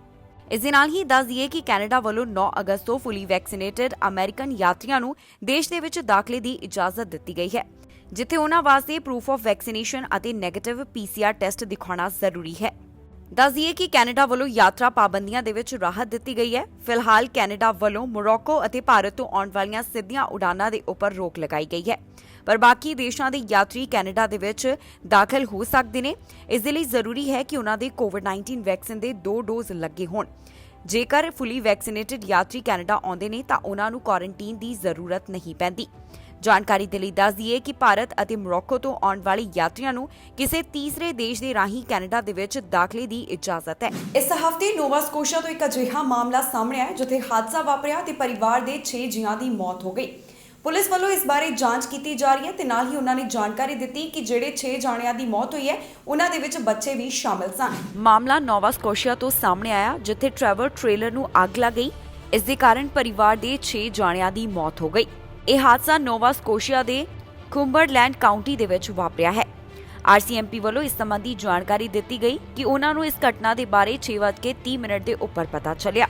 ਇਸ ਦੇ ਨਾਲ ਹੀ ਦੱਸ ਦਈਏ ਕਿ ਕੈਨੇਡਾ ਵੱਲੋਂ 9 ਅਗਸਤ ਤੋਂ ਫੁੱਲੀ ਵੈਕਸੀਨੇਟਡ ਅਮਰੀਕਨ ਯਾਤਰੀਆਂ ਨੂੰ ਦੇਸ਼ ਦੇ ਵਿੱਚ ਦਾਖਲੇ ਦੀ ਇਜਾਜ਼ਤ ਦਿੱਤੀ ਗਈ ਹੈ, ਜਿੱਥੇ ਉਹਨਾਂ ਵਾਸਤੇ ਪ੍ਰੂਫ ਆਫ ਵੈਕਸੀਨੇਸ਼ਨ ਅਤੇ ਨੈਗੇਟਿਵ PCR ਟੈਸਟ ਦਿਖਾਉਣਾ ਜ਼ਰੂਰੀ ਹੈ। ਦੱਸ ਦਈਏ ਕਿ ਕੈਨੇਡਾ ਵੱਲੋਂ ਯਾਤਰਾ ਪਾਬੰਦੀਆਂ ਦੇ ਵਿੱਚ ਰਾਹਤ ਦਿੱਤੀ ਗਈ ਹੈ। ਫਿਲਹਾਲ ਕੈਨੇਡਾ ਵੱਲੋਂ ਮੋਰੋਕੋ ਅਤੇ ਭਾਰਤ ਤੋਂ ਆਉਣ ਵਾਲੀਆਂ ਸਿੱਧੀਆਂ ਉਡਾਨਾਂ ਦੇ ਉੱਪਰ ਰੋਕ ਲਗਾਈ ਗਈ ਹੈ, ਪਰ ਬਾਕੀ ਦੇਸ਼ਾਂ ਦੇ ਯਾਤਰੀ ਕੈਨੇਡਾ ਦੇ ਵਿੱਚ ਦਾਖਲ ਹੋ ਸਕਦੇ ਨੇ। ਇਸ ਦੇ ਲਈ ਜ਼ਰੂਰੀ ਹੈ ਕਿ ਉਹਨਾਂ ਦੇ ਕੋਵਿਡ-19 ਵੈਕਸੀਨ ਦੇ 2 ਡੋਜ਼ ਲੱਗੇ ਹੋਣ। ਜੇਕਰ ਫੁੱਲੀ ਵੈਕਸੀਨੇਟਡ ਯਾਤਰੀ ਕੈਨੇਡਾ ਆਉਂਦੇ ਨੇ ਤਾਂ ਉਹਨਾਂ ਨੂੰ ਕੁਆਰੰਟਾਈਨ ਦੀ ਜ਼ਰੂਰਤ ਨਹੀਂ ਪੈਂਦੀ। ਜਾਣਕਾਰੀ ਦੇ ਲਈ ਦੱਸ ਦਈਏ ਕਿ ਭਾਰਤ ਅਤੇ ਮੋਰੋਕੋ ਤੋਂ ਆਉਣ ਵਾਲੇ ਯਾਤਰੀਆਂ ਨੂੰ ਕਿਸੇ ਤੀਸਰੇ ਦੇਸ਼ ਦੇ ਰਾਹੀਂ ਕੈਨੇਡਾ ਦੇ ਵਿੱਚ ਦਾਖਲੇ ਦੀ ਇਜਾਜ਼ਤ ਹੈ। ਇਸ ਹਫ਼ਤੇ ਨੋਵਾ ਸਕੋਸ਼ੀਆ ਤੋਂ ਇੱਕ ਅਜਿਹਾ ਮਾਮਲਾ ਸਾਹਮਣੇ ਆਇਆ ਜਿੱਥੇ ਹਾਦਸਾ ਵਾਪਰਿਆ ਤੇ ਪਰਿਵਾਰ ਦੇ 6 ਜੀਆਂ ਦੀ ਮੌਤ ਹੋ ਗਈ। ਪੁਲਿਸ ਵੱਲੋਂ ਇਸ ਬਾਰੇ ਜਾਂਚ ਕੀਤੀ ਜਾ ਰਹੀ ਹੈ ਤੇ ਨਾਲ ਹੀ ਉਹਨਾਂ ਨੇ ਜਾਣਕਾਰੀ ਦਿੱਤੀ ਕਿ ਜਿਹੜੇ 6 ਜਾਣਿਆਂ ਦੀ ਮੌਤ ਹੋਈ ਹੈ ਉਹਨਾਂ ਦੇ ਵਿੱਚ ਬੱਚੇ ਵੀ ਸ਼ਾਮਲ ਸਨ। ਮਾਮਲਾ ਨੋਵਾ ਸਕੋਸ਼ੀਆ ਤੋਂ ਸਾਹਮਣੇ ਆਇਆ ਜਿੱਥੇ ਟਰੈਵਲ ਟ੍ਰੇਲਰ ਨੂੰ ਅੱਗ ਲੱਗ ਗਈ। ਇਸ ਦੇ ਕਾਰਨ ਪਰਿਵਾਰ ਦੇ 6 ਜਾਣਿਆਂ ਦੀ ਮੌਤ ਹੋ ਗਈ। ਇਹ ਹਾਦਸਾ ਨੋਵਾ ਸਕੋਸ਼ੀਆ ਦੇ ਕੁੰਬਰਲੈਂਡ ਕਾਉਂਟੀ ਦੇ ਵਿੱਚ ਵਾਪਰਿਆ ਹੈ। ਆਰਸੀਐਮਪੀ ਵੱਲੋਂ ਇਸ ਸੰਬੰਧੀ ਜਾਣਕਾਰੀ ਦਿੱਤੀ ਗਈ ਕਿ ਉਹਨਾਂ ਨੂੰ ਇਸ ਘਟਨਾ ਦੇ ਬਾਰੇ 6:30 ਦੇ ਉੱਪਰ ਪਤਾ ਚੱਲਿਆ।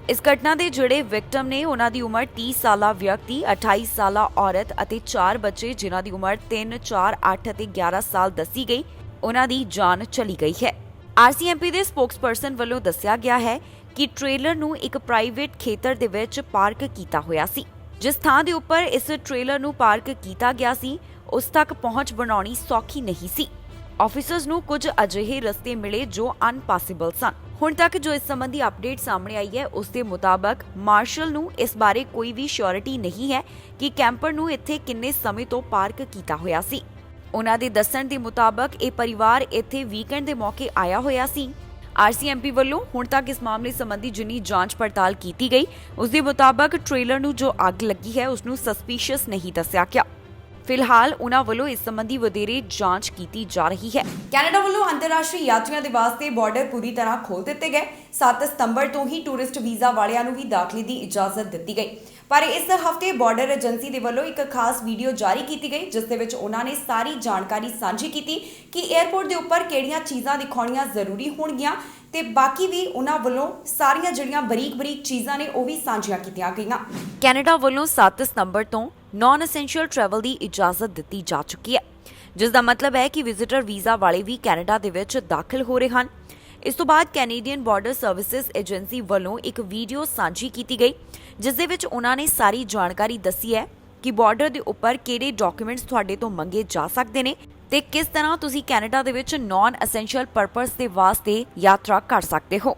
ਇਸ ਘਟਨਾ ਦੇ ਜਿਹੜੇ ਵਿਕਟਮ ਨੇ ਉਹਨਾਂ ਦੀ ਉਮਰ 30 ਸਾਲਾ ਵਿਅਕਤੀ, 28 ਸਾਲਾ ਔਰਤ ਅਤੇ 4 ਬੱਚੇ ਜਿਨ੍ਹਾਂ ਦੀ ਉਮਰ 3, 4, 8 ਅਤੇ 11 ਸਾਲ ਦੱਸੀ ਗਈ, ਉਹਨਾਂ ਦੀ ਜਾਨ ਚਲੀ ਗਈ ਹੈ। ਆਰਸੀਐਮਪੀ ਦੇ ਸਪੋਕਸਪਰਸਨ ਵੱਲੋਂ ਦੱਸਿਆ ਗਿਆ ਹੈ ਕਿ ਟ੍ਰੇਲਰ ਨੂੰ ਇੱਕ ਪ੍ਰਾਈਵੇਟ ਖੇਤਰ ਦੇ ਵਿੱਚ ਪਾਰਕ ਕੀਤਾ ਹੋਇਆ ਸੀ। ਜਿਸ ਥਾਂ ਦੇ ਉੱਪਰ ਇਸ ਟ੍ਰੇਲਰ ਨੂੰ ਪਾਰਕ ਕੀਤਾ ਗਿਆ ਸੀ ਉਸ ਤੱਕ ਪਹੁੰਚ ਬਣਾਉਣੀ ਸੌਖੀ ਨਹੀਂ ਸੀ। ਆਫੀਸਰਸ ਨੂੰ ਕੁਝ ਅਜਿਹੇ ਰਸਤੇ ਮਿਲੇ ਜੋ ਅਨਪੋਸੀਬਲ ਸਨ। ਹੁਣ ਤੱਕ ਜੋ ਇਸ ਸੰਬੰਧੀ ਅਪਡੇਟ ਸਾਹਮਣੇ ਆਈ ਹੈ ਉਸ ਦੇ ਮੁਤਾਬਕ ਮਾਰਸ਼ਲ ਨੂੰ ਇਸ ਬਾਰੇ ਕੋਈ ਵੀ ਸ਼ੋਰਿਟੀ ਨਹੀਂ ਹੈ ਕਿ ਕੈਂਪਰ ਨੂੰ ਇੱਥੇ ਕਿੰਨੇ ਸਮੇਂ ਤੋਂ ਪਾਰਕ ਕੀਤਾ ਹੋਇਆ ਸੀ। ਉਹਨਾਂ ਦੇ ਦੱਸਣ ਦੇ ਮੁਤਾਬਕ ਇਹ ਪਰਿਵਾਰ ਇੱਥੇ ਵੀਕਐਂਡ ਦੇ ਮੌਕੇ ਆਇਆ ਹੋਇਆ ਸੀ। ਆਰਸੀਐਮਪੀ ਵੱਲੋਂ ਹੁਣ ਤੱਕ ਇਸ ਮਾਮਲੇ ਸੰਬੰਧੀ ਜਿੰਨੀ ਜਾਂਚ ਪੜਤਾਲ ਕੀਤੀ ਗਈ ਉਸ ਦੇ ਮੁਤਾਬਕ ਟ੍ਰੇਲਰ ਨੂੰ ਜੋ ਅੱਗ ਲੱਗੀ ਹੈ ਉਸ ਨੂੰ ਸਸਪੀਸ਼ੀਅਸ ਨਹੀਂ ਦੱਸਿਆ ਗਿਆ। ਫਿਲਹਾਲ ਉਹਨਾਂ ਵੱਲੋਂ ਇਸ ਸੰਬੰਧੀ ਵਧੇਰੇ ਜਾਂਚ ਕੀਤੀ ਜਾ ਰਹੀ ਹੈ। ਕੈਨੇਡਾ ਵੱਲੋਂ ਅੰਤਰਰਾਸ਼ਟਰੀ ਯਾਤਰੀਆਂ ਦੇ ਵਾਸਤੇ ਬਾਰਡਰ ਪੂਰੀ ਤਰ੍ਹਾਂ ਖੋਲ੍ਹ ਦਿੱਤੇ ਗਏ। 7 ਸਤੰਬਰ ਤੋਂ ਹੀ ਟੂਰਿਸਟ ਵੀਜ਼ਾ ਵਾਲਿਆਂ ਨੂੰ ਵੀ ਦਾਖਲੇ ਦੀ ਇਜਾਜ਼ਤ ਦਿੱਤੀ ਗਈ। ਪਰ ਇਸ ਹਫ਼ਤੇ ਬਾਰਡਰ ਏਜੰਸੀ ਦੇ ਵੱਲੋਂ ਇੱਕ ਖਾਸ ਵੀਡੀਓ ਜਾਰੀ ਕੀਤੀ ਗਈ ਜਿਸ ਦੇ ਵਿੱਚ ਉਹਨਾਂ ਨੇ ਸਾਰੀ ਜਾਣਕਾਰੀ ਸਾਂਝੀ ਕੀਤੀ ਕਿ 에ਅਰਪੋਰਟ ਦੇ ਉੱਪਰ ਕਿਹੜੀਆਂ ਚੀਜ਼ਾਂ ਦਿਖਾਉਣੀਆਂ ਜ਼ਰੂਰੀ ਹੋਣਗੀਆਂ ਤੇ ਬਾਕੀ ਵੀ ਉਹਨਾਂ ਵੱਲੋਂ ਸਾਰੀਆਂ ਜਿਹੜੀਆਂ ਬਰੀਕ-ਬਰੀਕ ਚੀਜ਼ਾਂ ਨੇ ਉਹ ਵੀ ਸਾਂਝੀਆਂ ਕੀਤੀਆਂ ਗਈਆਂ। ਕੈਨੇਡਾ ਵੱਲੋਂ 7 ਸਤੰਬਰ ਤੋਂ ਨਾਨ ਐਸੈਂਸ਼ੀਅਲ ਟਰੈਵਲ ਦੀ ਇਜਾਜ਼ਤ ਦਿੱਤੀ ਜਾ ਚੁੱਕੀ ਹੈ, ਜਿਸ ਦਾ ਮਤਲਬ ਹੈ ਕਿ ਵਿਜ਼ਿਟਰ ਵੀਜ਼ਾ ਵਾਲੇ ਵੀ ਕੈਨੇਡਾ ਦੇ ਵਿੱਚ ਦਾਖਲ ਹੋ ਰਹੇ ਹਨ। ਇਸ ਤੋਂ ਬਾਅਦ ਕੈਨੇਡੀਅਨ ਬਾਰਡਰ ਸਰਵਿਸਿਜ਼ ਏਜੰਸੀ ਵੱਲੋਂ ਇੱਕ ਵੀਡੀਓ ਸਾਂਝੀ ਕੀਤੀ ਗਈ ਜਿਸ ਦੇ ਵਿੱਚ ਉਹਨਾਂ ਨੇ ਸਾਰੀ ਜਾਣਕਾਰੀ ਦੱਸੀ ਹੈ ਕਿ ਬਾਰਡਰ ਦੇ ਉੱਪਰ ਕਿਹੜੇ ਡਾਕੂਮੈਂਟਸ ਤੁਹਾਡੇ ਤੋਂ ਮੰਗੇ ਜਾ ਸਕਦੇ ਨੇ ਤੇ ਕਿਸ ਤਰ੍ਹਾਂ ਤੁਸੀਂ ਕੈਨੇਡਾ ਦੇ ਵਿੱਚ ਨਾਨ ਐਸੈਂਸ਼ੀਅਲ ਪਰਪਸ ਦੇ ਵਾਸਤੇ ਯਾਤਰਾ ਕਰ ਸਕਦੇ ਹੋ।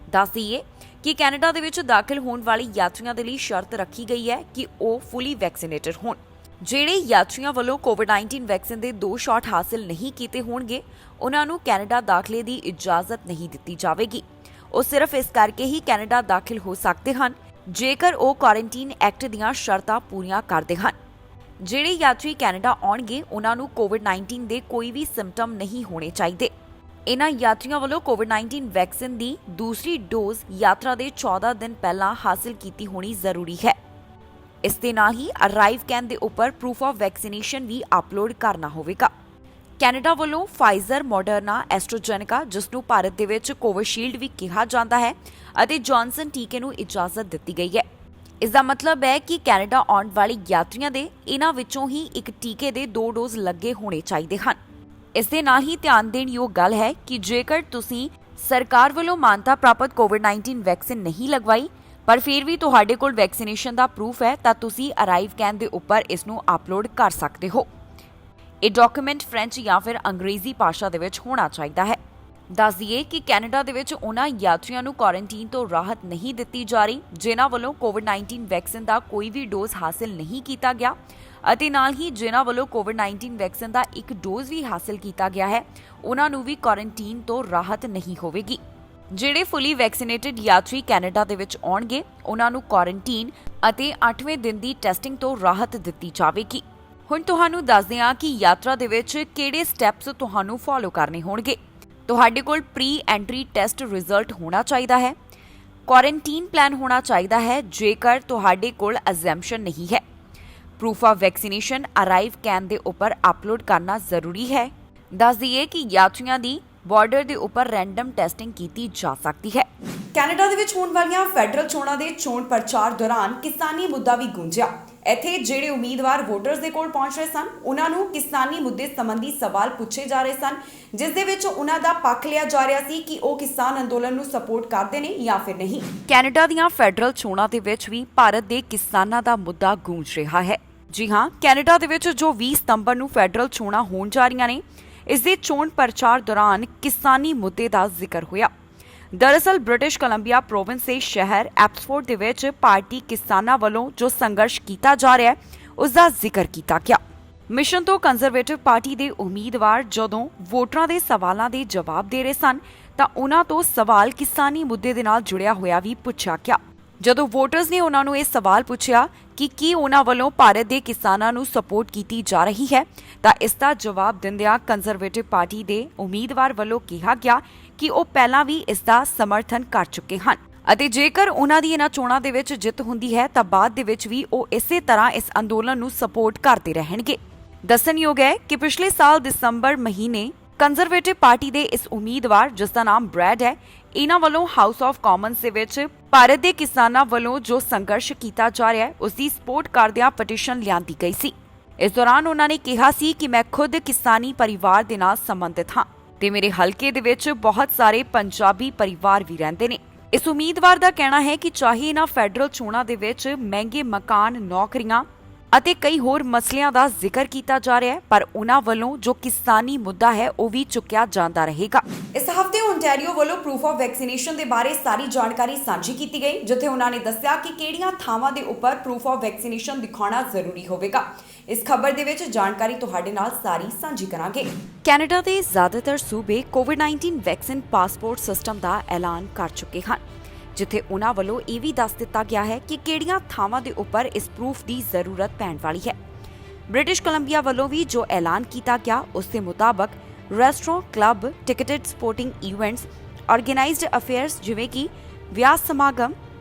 ਦੱਸ ਦਈਏ ਕਿ ਕੈਨੇਡਾ ਦੇ ਵਿੱਚ ਦਾਖਲ ਹੋਣ ਵਾਲੇ ਯਾਤਰੀਆਂ ਦੇ ਲਈ ਸ਼ਰਤ ਰੱਖੀ ਗਈ ਹੈ ਕਿ ਉਹ ਫੁੱਲੀ ਵੈਕਸੀਨੇਟਡ ਹੋਣ। ਜਿਹੜੇ ਯਾਤਰੀਆਂ ਵੱਲੋਂ ਕੋਵਿਡ-19 ਵੈਕਸੀਨ ਦੇ 2 ਸ਼ਾਟ ਹਾਸਲ ਨਹੀਂ ਕੀਤੇ ਹੋਣਗੇ ਉਹਨਾਂ ਨੂੰ ਕੈਨੇਡਾ ਦਾਖਲੇ ਦੀ ਇਜਾਜ਼ਤ ਨਹੀਂ ਦਿੱਤੀ ਜਾਵੇਗੀ। ਉਹ ਸਿਰਫ ਇਸ ਕਰਕੇ ਹੀ ਕੈਨੇਡਾ ਦਾਖਲ ਹੋ ਸਕਦੇ ਹਨ ਜੇਕਰ ਉਹ ਕੁਆਰੰਟਾਈਨ ਐਕਟ ਦੀਆਂ ਸ਼ਰਤਾਂ ਪੂਰੀਆਂ ਕਰਦੇ ਹਨ। ਜਿਹੜੇ ਯਾਤਰੀ ਕੈਨੇਡਾ ਆਉਣਗੇ ਉਹਨਾਂ ਨੂੰ ਕੋਵਿਡ-19 ਦੇ ਕੋਈ ਵੀ ਸਿੰਪਟਮ ਨਹੀਂ ਹੋਣੇ ਚਾਹੀਦੇ। ਇਨ੍ਹਾਂ ਯਾਤਰੀਆਂ ਵੱਲੋਂ ਕੋਵਿਡ-19 ਵੈਕਸੀਨ ਦੀ ਦੂਸਰੀ ਡੋਜ਼ ਯਾਤਰਾ ਦੇ 14 ਦਿਨ ਪਹਿਲਾਂ ਹਾਸਲ ਕੀਤੀ ਹੋਣੀ ਜ਼ਰੂਰੀ ਹੈ। ਇਸ ਦੇ ਨਾਲ ਹੀ ਅਰਾਈਵ ਕੈਨ ਦੇ ਉੱਪਰ ਪ੍ਰੂਫ ਆਫ ਵੈਕਸੀਨੇਸ਼ਨ ਵੀ ਅਪਲੋਡ ਕਰਨਾ ਹੋਵੇਗਾ। ਕੈਨੇਡਾ ਵੱਲੋਂ ਫਾਈਜ਼ਰ, ਮੋਡਰਨਾ, ਐਸਟ੍ਰਾਜੈਨੇਕਾ ਜਿਸ ਨੂੰ ਭਾਰਤ ਦੇ ਵਿੱਚ ਕੋਵਿਸ਼ੀਲਡ ਵੀ ਕਿਹਾ ਜਾਂਦਾ ਹੈ ਅਤੇ ਜੌਨਸਨ ਟੀਕੇ ਨੂੰ ਇਜਾਜ਼ਤ ਦਿੱਤੀ ਗਈ ਹੈ। ਇਸ ਦਾ ਮਤਲਬ ਹੈ ਕਿ ਕੈਨੇਡਾ ਆਉਣ ਵਾਲੇ ਯਾਤਰੀਆਂ ਦੇ ਇਹਨਾਂ ਵਿੱਚੋਂ ਹੀ ਇੱਕ ਟੀਕੇ ਦੇ 2 ਡੋਜ਼ ਲੱਗੇ ਹੋਣੇ ਚਾਹੀਦੇ ਹਨ। ਇਸ ਦੇ ਨਾਲ ਹੀ ਧਿਆਨ ਦੇਣ ਯੋਗ ਗੱਲ ਹੈ ਕਿ ਜੇਕਰ ਤੁਸੀਂ ਸਰਕਾਰ ਵੱਲੋਂ ਮਾਨਤਾ ਪ੍ਰਾਪਤ ਕੋਵਿਡ-19 ਵੈਕਸੀਨ ਨਹੀਂ ਲਗਵਾਈ ਪਰ ਫਿਰ ਵੀ ਤੁਹਾਡੇ ਕੋਲ ਵੈਕਸੀਨੇਸ਼ਨ ਦਾ ਪ੍ਰੂਫ ਹੈ ਤਾਂ ਤੁਸੀਂ ਅਰਾਈਵ ਕੈਨ ਦੇ ਉੱਪਰ ਇਸ ਨੂੰ ਅਪਲੋਡ ਕਰ ਸਕਦੇ ਹੋ। ਇਹ ਡਾਕੂਮੈਂਟ ਫ੍ਰੈਂਚ ਜਾਂ ਫਿਰ ਅੰਗਰੇਜ਼ੀ ਭਾਸ਼ਾ ਦੇ ਵਿੱਚ ਹੋਣਾ ਚਾਹੀਦਾ ਹੈ। ਦੱਸ ਦਈਏ ਕਿ ਕੈਨੇਡਾ ਦੇ ਵਿੱਚ ਉਹਨਾਂ ਯਾਤਰੀਆਂ ਨੂੰ ਕੁਆਰੰਟਾਈਨ ਤੋਂ ਰਾਹਤ ਨਹੀਂ ਦਿੱਤੀ ਜਾ ਰਹੀ ਜਿਨ੍ਹਾਂ ਵੱਲੋਂ ਕੋਵਿਡ-19 ਵੈਕਸੀਨ ਦਾ ਕੋਈ ਵੀ ਡੋਜ਼ ਹਾਸਲ ਨਹੀਂ ਕੀਤਾ ਗਿਆ ਅਤੇ ਨਾਲ ਹੀ ਜਿਨ੍ਹਾਂ ਵੱਲੋਂ ਕੋਵਿਡ-19 ਵੈਕਸੀਨ ਦਾ ਇੱਕ ਡੋਜ਼ ਵੀ ਹਾਸਲ ਕੀਤਾ ਗਿਆ ਹੈ ਉਹਨਾਂ ਨੂੰ ਵੀ ਕੁਆਰੰਟਾਈਨ ਤੋਂ ਰਾਹਤ ਨਹੀਂ ਹੋਵੇਗੀ। ਜਿਹੜੇ ਫੁੱਲੀ ਵੈਕਸੀਨੇਟਡ ਯਾਤਰੀ ਕੈਨੇਡਾ ਦੇ ਵਿੱਚ ਆਉਣਗੇ ਉਹਨਾਂ ਨੂੰ ਕੁਆਰੰਟਾਈਨ ਅਤੇ 8ਵੇਂ ਦਿਨ ਦੀ ਟੈਸਟਿੰਗ ਤੋਂ ਰਾਹਤ ਦਿੱਤੀ ਜਾਵੇਗੀ। ਹੁਣ ਤੁਹਾਨੂੰ ਦੱਸਦੇ ਹਾਂ ਕਿ ਯਾਤਰਾ ਦੇ ਵਿੱਚ ਕਿਹੜੇ ਸਟੈਪਸ ਤੁਹਾਨੂੰ ਫੋਲੋ ਕਰਨੇ ਹੋਣਗੇ। ਤੁਹਾਡੇ ਕੋਲ ਪ੍ਰੀ ਐਂਟਰੀ ਟੈਸਟ ਰਿਜ਼ਲਟ ਹੋਣਾ ਚਾਹੀਦਾ ਹੈ। ਕੁਆਰੰਟਾਈਨ ਪਲਾਨ ਹੋਣਾ ਚਾਹੀਦਾ ਹੈ ਜੇਕਰ ਤੁਹਾਡੇ ਕੋਲ ਅਜ਼ੈਂਪਸ਼ਨ ਨਹੀਂ ਹੈ। Proof of vaccination arrive can ਦੇ ਉੱਪਰ ਅਪਲੋਡ ਕਰਨਾ ਜ਼ਰੂਰੀ ਹੈ। ਦੱਸ ਦਈਏ ਕਿ ਯਾਤਰੀਆਂ ਦੀ ਬਾਰਡਰ ਦੇ ਉੱਪਰ ਰੈਂਡਮ ਟੈਸਟਿੰਗ ਕੀਤੀ ਜਾ ਸਕਦੀ ਹੈ। ਕੈਨੇਡਾ ਦੇ ਵਿੱਚ ਹੋਣ ਵਾਲੀਆਂ ਫੈਡਰਲ ਚੋਣਾਂ ਦੇ ਚੋਣ ਪ੍ਰਚਾਰ ਦੌਰਾਨ ਕਿਸਾਨੀ ਮੁੱਦਾ ਵੀ ਗੂੰਜਿਆ। ਇੱਥੇ ਜਿਹੜੇ ਉਮੀਦਵਾਰ ਵੋਟਰਸ ਦੇ ਕੋਲ ਪਹੁੰਚ ਰਹੇ ਸਨ ਉਹਨਾਂ ਨੂੰ ਕਿਸਾਨੀ ਮੁੱਦੇ ਸੰਬੰਧੀ ਸਵਾਲ ਪੁੱਛੇ ਜਾ ਰਹੇ ਸਨ ਜਿਸ ਦੇ ਵਿੱਚ ਉਹਨਾਂ ਦਾ ਪੱਖ ਲਿਆ ਜਾ ਰਿਹਾ ਸੀ ਕਿ ਉਹ ਕਿਸਾਨ ਅੰਦੋਲਨ ਨੂੰ ਸਪੋਰਟ ਕਰਦੇ ਨੇ ਜਾਂ ਫਿਰ ਨਹੀਂ। ਕੈਨੇਡਾ ਦੀਆਂ ਫੈਡਰਲ ਚੋਣਾਂ ਦੇ ਵਿੱਚ ਵੀ ਭਾਰਤ ਦੇ ਕਿਸਾਨਾਂ ਦਾ ਮੁੱਦਾ ਗੂੰਜ ਰਿਹਾ ਹੈ। ਜੀ ਹਾਂ, ਕੈਨੇਡਾ ਦੇ ਵਿੱਚ ਜੋ 20 ਸਤੰਬਰ ਨੂੰ ਫੈਡਰਲ ਚੋਣਾਂ ਹੋਣ ਜਾ ਰਹੀਆਂ ਨੇ ਇਸ ਦੇ ਚੋਣ ਪ੍ਰਚਾਰ ਦੌਰਾਨ ਕਿਸਾਨੀ ਮੁੱਦੇ ਦਾ ਜ਼ਿਕਰ ਹੋਇਆ। ਦਰਅਸਲ ਬ੍ਰਿਟਿਸ਼ ਕੋਲੰਬੀਆ ਪ੍ਰੋਵਿੰਸ ਦੇ ਸ਼ਹਿਰ ਐਪਸਫੋਰਡ ਦੇ ਵਿੱਚ ਭਾਰਤੀ ਕਿਸਾਨਾਂ ਵੱਲੋਂ ਜੋ ਸੰਘਰਸ਼ ਕੀਤਾ ਜਾ ਰਿਹਾ ਹੈ ਉਸ ਦਾ ਜ਼ਿਕਰ ਕੀਤਾ ਗਿਆ। ਮਿਸ਼ਨ ਤੋਂ ਕੰਜ਼ਰਵੇਟਿਵ ਪਾਰਟੀ ਦੇ ਉਮੀਦਵਾਰ ਜਦੋਂ ਵੋਟਰਾਂ ਦੇ ਸਵਾਲਾਂ ਦੇ ਜਵਾਬ ਦੇ ਰਹੇ ਸਨ ਤਾਂ ਉਹਨਾਂ ਤੋਂ ਸਵਾਲ ਕਿਸਾਨੀ ਮੁੱਦੇ ਦੇ ਨਾਲ ਜੁੜਿਆ ਹੋਇਆ ਵੀ ਪੁੱਛਿਆ ਗਿਆ। ਜਦੋਂ ਵੋਟਰਸ ਨੇ ਉਹਨਾਂ ਨੂੰ ਇਹ ਸਵਾਲ ਪੁੱਛਿਆ ਕਿ ਕੀ ਉਹਨਾਂ ਵੱਲੋਂ ਭਾਰਤ ਦੇ ਕਿਸਾਨਾਂ ਨੂੰ ਸਪੋਰਟ ਕੀਤੀ ਜਾ ਰਹੀ ਹੈ ਤਾਂ ਇਸ ਦਾ ਜਵਾਬ ਦਿੰਦਿਆਂ ਕੰਜ਼ਰਵੇਟਿਵ ਪਾਰਟੀ ਦੇ ਉਮੀਦਵਾਰ ਵੱਲੋਂ ਕਿਹਾ ਗਿਆ ਕਿ ਉਹ ਪਹਿਲਾਂ ਵੀ ਇਸ ਦਾ ਸਮਰਥਨ ਕਰ ਚੁੱਕੇ ਹਨ ਅਤੇ ਜੇਕਰ ਉਹਨਾਂ ਦੀ ਇਹਨਾਂ ਚੋਣਾਂ ਦੇ ਵਿੱਚ ਜਿੱਤ ਹੁੰਦੀ ਹੈ ਤਾਂ ਬਾਅਦ ਦੇ ਵਿੱਚ ਵੀ ਉਹ ਇਸੇ ਤਰ੍ਹਾਂ ਇਸ ਅੰਦੋਲਨ ਨੂੰ ਸਪੋਰਟ ਕਰਦੇ ਰਹਿਣਗੇ। ਦੱਸਣਯੋਗ ਹੈ ਕਿ ਪਿਛਲੇ ਸਾਲ ਦਸੰਬਰ ਮਹੀਨੇ ਕੰਜ਼ਰਵੇਟਿਵ ਪਾਰਟੀ ਦੇ ਇਸ ਉਮੀਦਵਾਰ ਜਿਸ ਦਾ ਨਾਮ ਬ੍ਰੈਡ ਹੈ, ਇਹਨਾਂ ਵੱਲੋਂ ਹਾਊਸ ਆਫ ਕਾਮਨਸ ਦੇ ਵਿੱਚ ਭਾਰਤ ਦੇ ਕਿਸਾਨਾਂ ਵੱਲੋਂ ਜੋ ਸੰਘਰਸ਼ ਕੀਤਾ ਜਾ ਰਿਹਾ ਹੈ ਉਸ ਦੀ ਸਪੋਰਟ ਕਰਦਿਆਂ ਪਟੀਸ਼ਨ ਲਿਆਂਦੀ ਗਈ ਸੀ। ਇਸ ਦੌਰਾਨ ਉਹਨਾਂ ਨੇ ਕਿਹਾ ਸੀ ਕਿ ਮੈਂ ਖੁਦ ਕਿਸਾਨੀ ਪਰਿਵਾਰ ਦੇ ਨਾਲ ਸੰਬੰਧਿਤ ਹਾਂ ਤੇ ਮੇਰੇ ਹਲਕੇ ਦੇ ਵਿੱਚ ਬਹੁਤ ਸਾਰੇ ਪੰਜਾਬੀ ਪਰਿਵਾਰ ਵੀ ਰਹਿੰਦੇ ਨੇ। ਇਸ ਉਮੀਦਵਾਰ ਦਾ ਕਹਿਣਾ ਹੈ ਕਿ ਚਾਹੇ ਇਹਨਾਂ ਫੈਡਰਲ ਚੋਣਾਂ ਦੇ ਵਿੱਚ ਮਹਿੰਗੇ ਮਕਾਨ, ਨੌਕਰੀਆਂ ਅਤੇ ਕਈ ਹੋਰ ਮਸਲਿਆਂ ਦਾ ਜ਼ਿਕਰ ਕੀਤਾ ਜਾ ਰਿਹਾ ਹੈ ਪਰ ਉਹਨਾਂ ਵੱਲੋਂ ਜੋ ਕਿਸਾਨੀ ਮੁੱਦਾ ਹੈ ਉਹ ਵੀ ਚੁੱਕਿਆ ਜਾਂਦਾ ਰਹੇਗਾ। ਇਸ ਹਫਤੇ ਓਨਟਾਰੀਓ ਵੱਲੋਂ ਪ੍ਰੂਫ ਆਫ ਵੈਕਸੀਨੇਸ਼ਨ ਦੇ ਬਾਰੇ ਸਾਰੀ ਜਾਣਕਾਰੀ ਸਾਂਝੀ ਕੀਤੀ ਗਈ, ਜਿੱਥੇ ਉਹਨਾਂ ਨੇ ਦੱਸਿਆ ਕਿ ਕਿਹੜੀਆਂ ਥਾਵਾਂ ਦੇ ਉੱਪਰ ਪ੍ਰੂਫ ਆਫ ਵੈਕਸੀਨੇਸ਼ਨ ਦਿਖਾਉਣਾ ਜ਼ਰੂਰੀ ਹੋਵੇਗਾ। ਇਸ ਖਬਰ ਦੇ ਵਿੱਚ ਜਾਣਕਾਰੀ ਤੁਹਾਡੇ ਨਾਲ ਸਾਰੀ ਸਾਂਝੀ ਕਰਾਂਗੇ। ਕੈਨੇਡਾ ਦੇ ਜ਼ਿਆਦਾਤਰ ਸੂਬੇ ਕੋਵਿਡ-19 ਵੈਕਸੀਨ ਪਾਸਪੋਰਟ ਸਿਸਟਮ ਦਾ ਐਲਾਨ ਕਰ ਚੁੱਕੇ ਹਨ, ਜਿੱਥੇ ਉਹਨਾਂ ਵੱਲੋਂ ਇਹ ਵੀ ਦੱਸ ਦਿੱਤਾ ਗਿਆ ਹੈ ਕਿ ਕਿਹੜੀਆਂ ਥਾਵਾਂ ਦੇ ਉੱਪਰ ਇਸ ਪ੍ਰੂਫ ਦੀ ਜ਼ਰੂਰਤ ਪੈਣ ਵਾਲੀ ਹੈ। ਬ੍ਰਿਟਿਸ਼ ਕੋਲੰਬੀਆ ਵੱਲੋਂ ਵੀ ਜੋ ਐਲਾਨ ਕੀਤਾ ਗਿਆ ਉਸ ਦੇ ਮੁਤਾਬਕ restaurant, club, ticketed sporting events, organised affairs ਜਿਵੇਂ ਕਿ ਵਿਆਹ ਸਮਾਗਮ,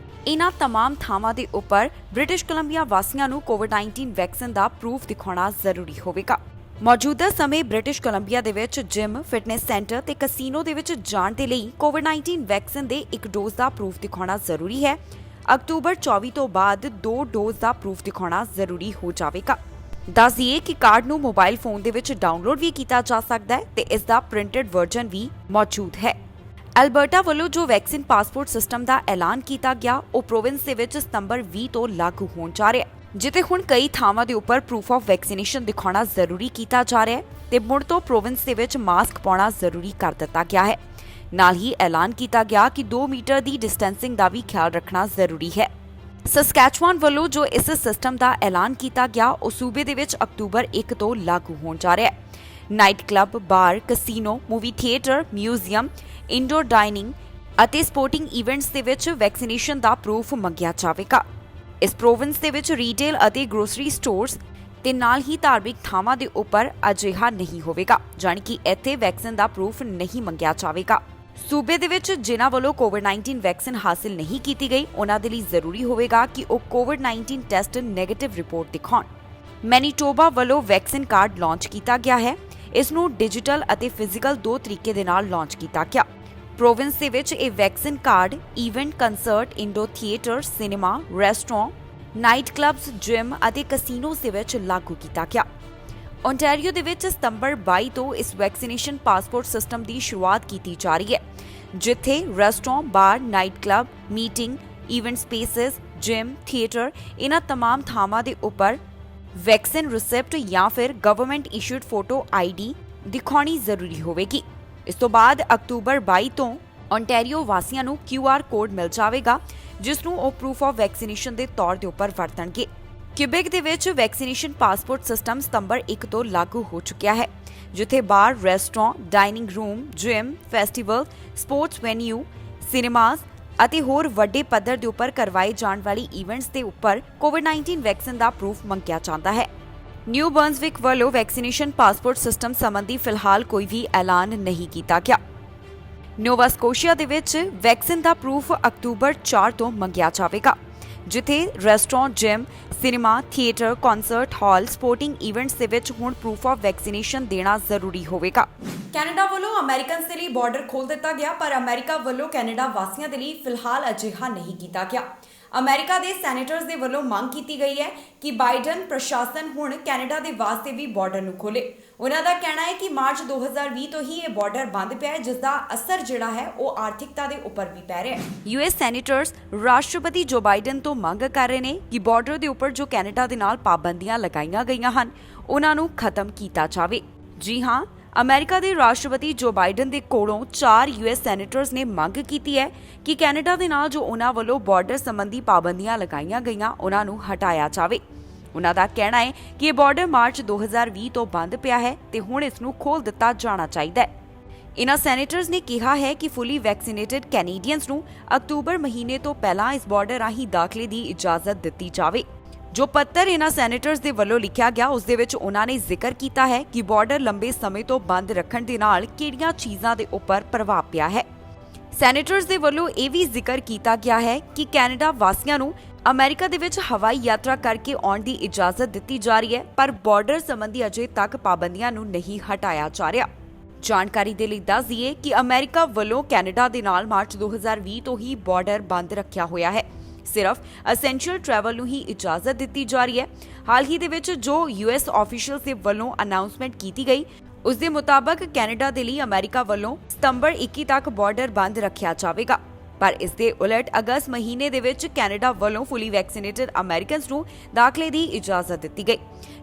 ਇਹਨਾਂ तमाम ਥਾਵਾਂ ਦੇ ਉੱਪਰ ਬ੍ਰਿਟਿਸ਼ ਕੋਲੰਬੀਆ ਵਾਸੀਆਂ ਨੂੰ ਕੋਵਿਡ-19 ਵੈਕਸੀਨ ਦਾ ਪ੍ਰੂਫ ਦਿਖਾਉਣਾ ਜ਼ਰੂਰੀ ਹੋਵੇਗਾ। ਮੌਜੂਦਾ ਸਮੇਂ ਬ੍ਰਿਟਿਸ਼ ਕੋਲੰਬੀਆ ਦੇ ਵਿੱਚ ਜਿਮ, ਫਿਟਨੈਸ ਸੈਂਟਰ ਤੇ ਕਸੀਨੋ ਦੇ ਵਿੱਚ ਜਾਣ ਦੇ ਲਈ ਕੋਵਿਡ-19 ਵੈਕਸੀਨ ਦੇ ਇੱਕ ਡੋਜ਼ ਦਾ ਪ੍ਰੂਫ ਦਿਖਾਉਣਾ ਜ਼ਰੂਰੀ ਹੈ। ਅਕਤੂਬਰ 24 ਤੋਂ ਬਾਅਦ 2 ਡੋਜ਼ ਦਾ ਪ੍ਰੂਫ ਦਿਖਾਉਣਾ ਜ਼ਰੂਰੀ ਹੋ ਜਾਵੇਗਾ। ਦੱਸ ਦਈਏ ਕਿ ਕਾਰਡ ਨੂੰ ਮੋਬਾਈਲ ਫੋਨ ਦੇ ਵਿੱਚ ਡਾਊਨਲੋਡ ਵੀ ਕੀਤਾ ਜਾ ਸਕਦਾ ਹੈ ਤੇ ਇਸ ਦਾ ਪ੍ਰਿੰਟਡ ਵਰਜ਼ਨ ਵੀ ਮੌਜੂਦ ਹੈ। ਐਲਬਰਟਾ ਵੱਲੋਂ ਜੋ ਵੈਕਸੀਨ ਪਾਸਪੋਰਟ ਸਿਸਟਮ ਦਾ ਐਲਾਨ ਕੀਤਾ ਗਿਆ ਉਹ ਪ੍ਰੋਵਿੰਸ ਦੇ ਵਿੱਚ ਸਤੰਬਰ 20 ਤੋਂ ਲਾਗੂ ਹੋਣ ਜਾ ਰਿਹਾ ਹੈ, ਜਿੱਥੇ ਹੁਣ ਕਈ ਥਾਵਾਂ ਦੇ ਉੱਪਰ ਪ੍ਰੂਫ ਆਫ ਵੈਕਸੀਨੇਸ਼ਨ ਦਿਖਾਉਣਾ ਜ਼ਰੂਰੀ ਕੀਤਾ ਜਾ ਰਿਹਾ ਹੈ ਤੇ ਮੁੜ ਤੋਂ ਪ੍ਰੋਵਿੰਸ ਦੇ ਵਿੱਚ ਮਾਸਕ ਪਾਉਣਾ ਜ਼ਰੂਰੀ ਕਰ ਦਿੱਤਾ ਗਿਆ ਹੈ। ਨਾਲ ਹੀ ਐਲਾਨ ਕੀਤਾ ਗਿਆ ਕਿ 2 ਮੀਟਰ ਦੀ ਡਿਸਟੈਂਸਿੰਗ ਦਾ ਵੀ ਖਿਆਲ ਰੱਖਣਾ ਜ਼ਰੂਰੀ ਹੈ। ਸਸਕੈਚੁਆਨ ਵੱਲੋਂ ਜੋ ਇਸ ਸਿਸਟਮ ਦਾ ਐਲਾਨ ਕੀਤਾ ਗਿਆ ਉਹ ਸੂਬੇ ਦੇ ਵਿੱਚ ਅਕਤੂਬਰ 1 ਤੋਂ ਲਾਗੂ ਹੋਣ ਜਾ ਰਿਹਾ ਹੈ। Night club, bar, casino, movie theatre, museum, indoor dining ਅਤੇ ਸਪੋਰਟਿੰਗ ਇਵੈਂਟਸ ਦੇ ਵਿੱਚ ਵੈਕਸੀਨੇਸ਼ਨ ਦਾ ਪ੍ਰੂਫ ਮੰਗਿਆ ਜਾਵੇਗਾ। ਇਸ ਪ੍ਰੋਵਿੰਸ ਦੇ ਵਿੱਚ ਰੀਟੇਲ ਅਤੇ ਗਰੋਸਰੀ ਸਟੋਰਸ ਤੇ ਨਾਲ ਹੀ ਧਾਰਮਿਕ ਥਾਵਾਂ ਦੇ ਉੱਪਰ ਅਜਿਹਾ ਨਹੀਂ ਹੋਵੇਗਾ, ਜਾਣੀ ਕਿ ਇੱਥੇ ਵੈਕਸੀਨ ਦਾ ਪ੍ਰੂਫ ਨਹੀਂ ਮੰਗਿਆ ਜਾਵੇਗਾ। ਸੂਬੇ ਦੇ ਵਿੱਚ ਜਿਨ੍ਹਾਂ ਵੱਲੋਂ ਕੋਵਿਡ-19 ਵੈਕਸੀਨ ਹਾਸਲ ਨਹੀਂ ਕੀਤੀ ਗਈ ਉਹਨਾਂ ਦੇ ਲਈ ਜ਼ਰੂਰੀ ਹੋਵੇਗਾ ਕਿ ਉਹ ਕੋਵਿਡ-19 ਟੈਸਟ ਨੈਗੇਟਿਵ ਰਿਪੋਰਟ ਦਿਖਾਉਣ। ਮੈਨੀਟੋਬਾ ਵੱਲੋਂ ਵੈਕਸੀਨ ਕਾਰਡ ਲਾਂਚ ਕੀਤਾ ਗਿਆ ਹੈ। ਇਸ ਨੂੰ ਡਿਜੀਟਲ ਅਤੇ ਫਿਜ਼ੀਕਲ 2 ਤਰੀਕੇ ਦੇ ਨਾਲ ਲਾਂਚ ਕੀਤਾ ਗਿਆ। ਪ੍ਰੋਵਿੰਸ ਦੇ ਵਿੱਚ ਇਹ vaccine card event, concert, indoor theatre, cinema, restaurant, night clubs, gym ਅਤੇ ਕਸੀਨੋਸ ਦੇ ਵਿੱਚ ਲਾਗੂ ਕੀਤਾ ਗਿਆ। ਓਨਟਾਰੀਓ ਦੇ ਵਿੱਚ ਸਤੰਬਰ 22 ਤੋਂ ਇਸ ਵੈਕਸੀਨੇਸ਼ਨ ਪਾਸਪੋਰਟ ਸਿਸਟਮ ਦੀ ਸ਼ੁਰੂਆਤ ਕੀਤੀ ਜਾ ਰਹੀ ਹੈ, ਜਿੱਥੇ restaurant, bar, night club, meeting, event spaces, gym, theatre ਇਹਨਾਂ तमाम ਥਾਵਾਂ ਦੇ ਉੱਪਰ ਵੈਕਸੀਨ ਰਿਸਿਪਟ ਜਾਂ ਫਿਰ ਗਵਰਨਮੈਂਟ ਇਸ਼ੂਡ ਫੋਟੋ ਆਈਡੀ ਦਿਖਾਉਣੀ ਜ਼ਰੂਰੀ ਹੋਵੇਗੀ। ਇਸ ਤੋਂ ਬਾਅਦ ਅਕਤੂਬਰ 22 ਤੋਂ ਓਨਟਾਰੀਓ ਵਾਸੀਆਂ ਨੂੰ QR ਕੋਡ ਮਿਲ ਜਾਵੇਗਾ, ਜਿਸ ਨੂੰ ਉਹ ਪ੍ਰੂਫ ਆਫ ਵੈਕਸੀਨੇਸ਼ਨ ਦੇ ਤੌਰ ਦੇ ਉੱਪਰ ਵਰਤਣਗੇ। ਕਿਬੇਕ ਦੇ ਵਿੱਚ ਵੈਕਸੀਨੇਸ਼ਨ ਪਾਸਪੋਰਟ ਸਿਸਟਮ ਸਤੰਬਰ 1 ਤੋਂ ਲਾਗੂ ਹੋ ਚੁੱਕਿਆ ਹੈ, ਜਿੱਥੇ bar, restaurant, dining room, gym, festival, sports venue, cinemas ਅਤੇ ਹੋਰ ਵੱਡੇ ਪੱਧਰ ਦੇ ਉੱਪਰ ਕਰਵਾਏ ਜਾਣ ਵਾਲੀ ਇਵੈਂਟਸ ਦੇ ਉੱਪਰ ਕੋਵਿਡ-19 ਵੈਕਸੀਨ ਦਾ ਪ੍ਰੂਫ ਮੰਗਿਆ ਜਾਂਦਾ ਹੈ। ਨਿਊ ਬਰਨਸਵਿਕ ਵੱਲੋਂ ਵੈਕਸੀਨੇਸ਼ਨ ਪਾਸਪੋਰਟ ਸਿਸਟਮ ਸੰਬੰਧੀ ਫਿਲਹਾਲ ਕੋਈ ਵੀ ਐਲਾਨ ਨਹੀਂ ਕੀਤਾ ਗਿਆ। ਨੋਵਾ ਸਕੋਸ਼ੀਆ ਦੇ ਵਿੱਚ ਵੈਕਸੀਨ ਦਾ ਪ੍ਰੂਫ ਅਕਤੂਬਰ 4 ਤੋਂ ਮੰਗਿਆ ਜਾਵੇਗਾ, ਜਿੱਥੇ restaurant, gym, cinema, theatre, concert hall, sporting events ਦੇ ਵਿੱਚ ਹੁਣ ਪ੍ਰੂਫ ਆਫ ਵੈਕਸੀਨੇਸ਼ਨ ਦੇਣਾ ਜ਼ਰੂਰੀ ਹੋਵੇਗਾ। ਕੈਨੇਡਾ ਵੱਲੋਂ ਅਮਰੀਕਨਸ ਦੇ ਲਈ ਬਾਰਡਰ ਖੋਲ੍ਹ ਦਿੱਤਾ ਗਿਆ, ਪਰ ਅਮਰੀਕਾ ਵੱਲੋਂ ਕੈਨੇਡਾ ਵਾਸੀਆਂ ਦੇ ਲਈ ਫਿਲਹਾਲ ਅਜਿਹਾ ਨਹੀਂ ਕੀਤਾ ਗਿਆ। ਅਮਰੀਕਾ ਦੇ ਸੈਨੇਟਰਸ ਦੇ ਵੱਲੋਂ ਮੰਗ ਕੀਤੀ ਗਈ ਹੈ ਕਿ ਬਾਈਡਨ ਪ੍ਰਸ਼ਾਸਨ ਹੁਣ ਕੈਨੇਡਾ ਦੇ ਵਾਸਤੇ ਵੀ ਬਾਰਡਰ ਨੂੰ ਖੋਲੇ। ਉਹਨਾਂ ਦਾ ਕਹਿਣਾ ਹੈ ਕਿ ਮਾਰਚ 2020 ਤੋਂ ਹੀ ਇਹ ਬਾਰਡਰ ਬੰਦ ਪਿਆ ਹੈ, ਜਿਸ ਦਾ ਅਸਰ ਜਿਹੜਾ ਹੈ ਉਹ ਆਰਥਿਕਤਾ ਦੇ ਉੱਪਰ ਵੀ ਪੈ ਰਿਹਾ ਹੈ। US ਸੈਨੇਟਰਸ ਰਾਸ਼ਟਰਪਤੀ ਜੋ ਬਾਈਡਨ ਤੋਂ ਮੰਗ ਕਰ ਰਹੇ ਨੇ ਕਿ ਬਾਰਡਰ ਦੇ ਉੱਪਰ ਜੋ ਕੈਨੇਡਾ ਦੇ ਨਾਲ ਪਾਬੰਦੀਆਂ ਲਗਾਈਆਂ ਗਈਆਂ ਹਨ ਉਹਨਾਂ ਨੂੰ ਖਤਮ ਕੀਤਾ ਜਾਵੇ। ਜੀ ਹਾਂ, ਅਮਰੀਕਾ ਦੇ ਰਾਸ਼ਟਰਪਤੀ ਜੋ ਬਾਈਡਨ ਦੇ ਕੋਲੋਂ 4 US ਸੈਨੇਟਰਸ ਨੇ ਮੰਗ ਕੀਤੀ ਹੈ ਕਿ ਕੈਨੇਡਾ ਦੇ ਨਾਲ ਜੋ ਉਹਨਾਂ ਵੱਲੋਂ ਬਾਰਡਰ ਸੰਬੰਧੀ ਪਾਬੰਦੀਆਂ ਲਗਾਈਆਂ ਗਈਆਂ ਉਹਨਾਂ ਨੂੰ ਹਟਾਇਆ ਜਾਵੇ। ਉਹਨਾਂ ਦਾ ਕਹਿਣਾ ਹੈ ਕਿ ਇਹ ਬਾਰਡਰ ਮਾਰਚ 2020 ਤੋਂ ਬੰਦ ਪਿਆ ਹੈ ਤੇ ਹੁਣ ਇਸ ਨੂੰ ਖੋਲ੍ਹ ਦਿੱਤਾ ਜਾਣਾ ਚਾਹੀਦਾ ਹੈ। ਇਨ੍ਹਾਂ ਸੈਨੇਟਰਸ ਨੇ ਕਿਹਾ ਹੈ ਕਿ ਫੁੱਲੀ ਵੈਕਸੀਨੇਟਡ ਕੈਨੇਡੀਅਨਸ ਨੂੰ ਅਕਤੂਬਰ ਮਹੀਨੇ ਤੋਂ ਪਹਿਲਾਂ ਇਸ ਬਾਰਡਰ ਰਾਹੀਂ ਦਾਖਲੇ ਦੀ ਇਜਾਜ਼ਤ ਦਿੱਤੀ ਜਾਵੇ। ਜੋ ਪੱਤਰ ਇਨ੍ਹਾਂ ਸੈਨੇਟਰਸ ਦੇ ਵੱਲੋਂ ਲਿਖਿਆ ਗਿਆ ਉਸ ਦੇ ਵਿੱਚ ਉਹਨਾਂ ਨੇ ਜ਼ਿਕਰ ਕੀਤਾ ਹੈ ਕਿ ਬਾਰਡਰ ਲੰਬੇ ਸਮੇਂ ਤੋਂ ਬੰਦ ਰੱਖਣ ਦੇ ਨਾਲ ਕਿਹੜੀਆਂ ਚੀਜ਼ਾਂ ਦੇ ਉੱਪਰ ਪ੍ਰਭਾਵ ਪਿਆ ਹੈ। ਸੈਨੇਟਰਸ ਦੇ ਵੱਲੋਂ ਇਹ ਵੀ ਜ਼ਿਕਰ ਕੀਤਾ ਗਿਆ ਹੈ ਕਿ ਕੈਨੇਡਾ ਵਾਸੀਆਂ ਨੂੰ ਅਮਰੀਕਾ ਦੇ ਵਿੱਚ ਹਵਾਈ ਯਾਤਰਾ ਕਰਕੇ ਆਉਣ ਦੀ ਇਜਾਜ਼ਤ ਦਿੱਤੀ ਜਾ ਰਹੀ ਹੈ, ਪਰ ਬਾਰਡਰ ਸੰਬੰਧੀ ਅਜੇ ਤੱਕ ਪਾਬੰਦੀਆਂ ਨੂੰ ਨਹੀਂ ਹਟਾਇਆ ਜਾ ਰਿਹਾ। ਜਾਣਕਾਰੀ ਦੇ ਲਈ ਦੱਸ ਦਈਏ ਕਿ ਅਮਰੀਕਾ ਵੱਲੋਂ ਕੈਨੇਡਾ ਦੇ ਨਾਲ ਮਾਰਚ 2020 ਤੋਂ ਹੀ ਬਾਰਡਰ ਬੰਦ ਰੱਖਿਆ ਹੋਇਆ ਹੈ। ਸਿਰਫ ਅਸੈਂਸ਼ੀਅਲ ਟਰੈਵਲ ਨੂੰ ਹੀ ਇਜਾਜ਼ਤ ਦਿੱਤੀ ਜਾ ਰਹੀ ਹੈ। ਹਾਲ ਹੀ ਦੇ ਵਿੱਚ ਜੋ ਯੂਐਸ ਆਫੀਸ਼ੀਅਲਸ ਦੇ ਵੱਲੋਂ ਅਨਾਉਂਸਮੈਂਟ ਕੀਤੀ ਗਈ ਉਸ ਦੇ ਮੁਤਾਬਕ ਕੈਨੇਡਾ ਦੇ ਲਈ ਅਮਰੀਕਾ ਵੱਲੋਂ ਸਤੰਬਰ 21 ਤੱਕ ਬਾਰਡਰ ਬੰਦ ਰੱਖਿਆ ਜਾਵੇਗਾ, ਪਰ ਇਸ ਦੇ ਉਲਟ ਅਗਸਤ ਮਹੀਨੇ ਦੇ ਵਿੱਚ ਕੈਨੇਡਾ ਵੱਲੋਂ ਫੁੱਲੀ ਵੈਕਸੀਨੇਟਡ ਅਮਰੀਕਨਸ ਨੂੰ ਦਾਖਲੇ ਦੀ ਇਜਾਜ਼ਤ ਦਿੱਤੀ ਗਈ,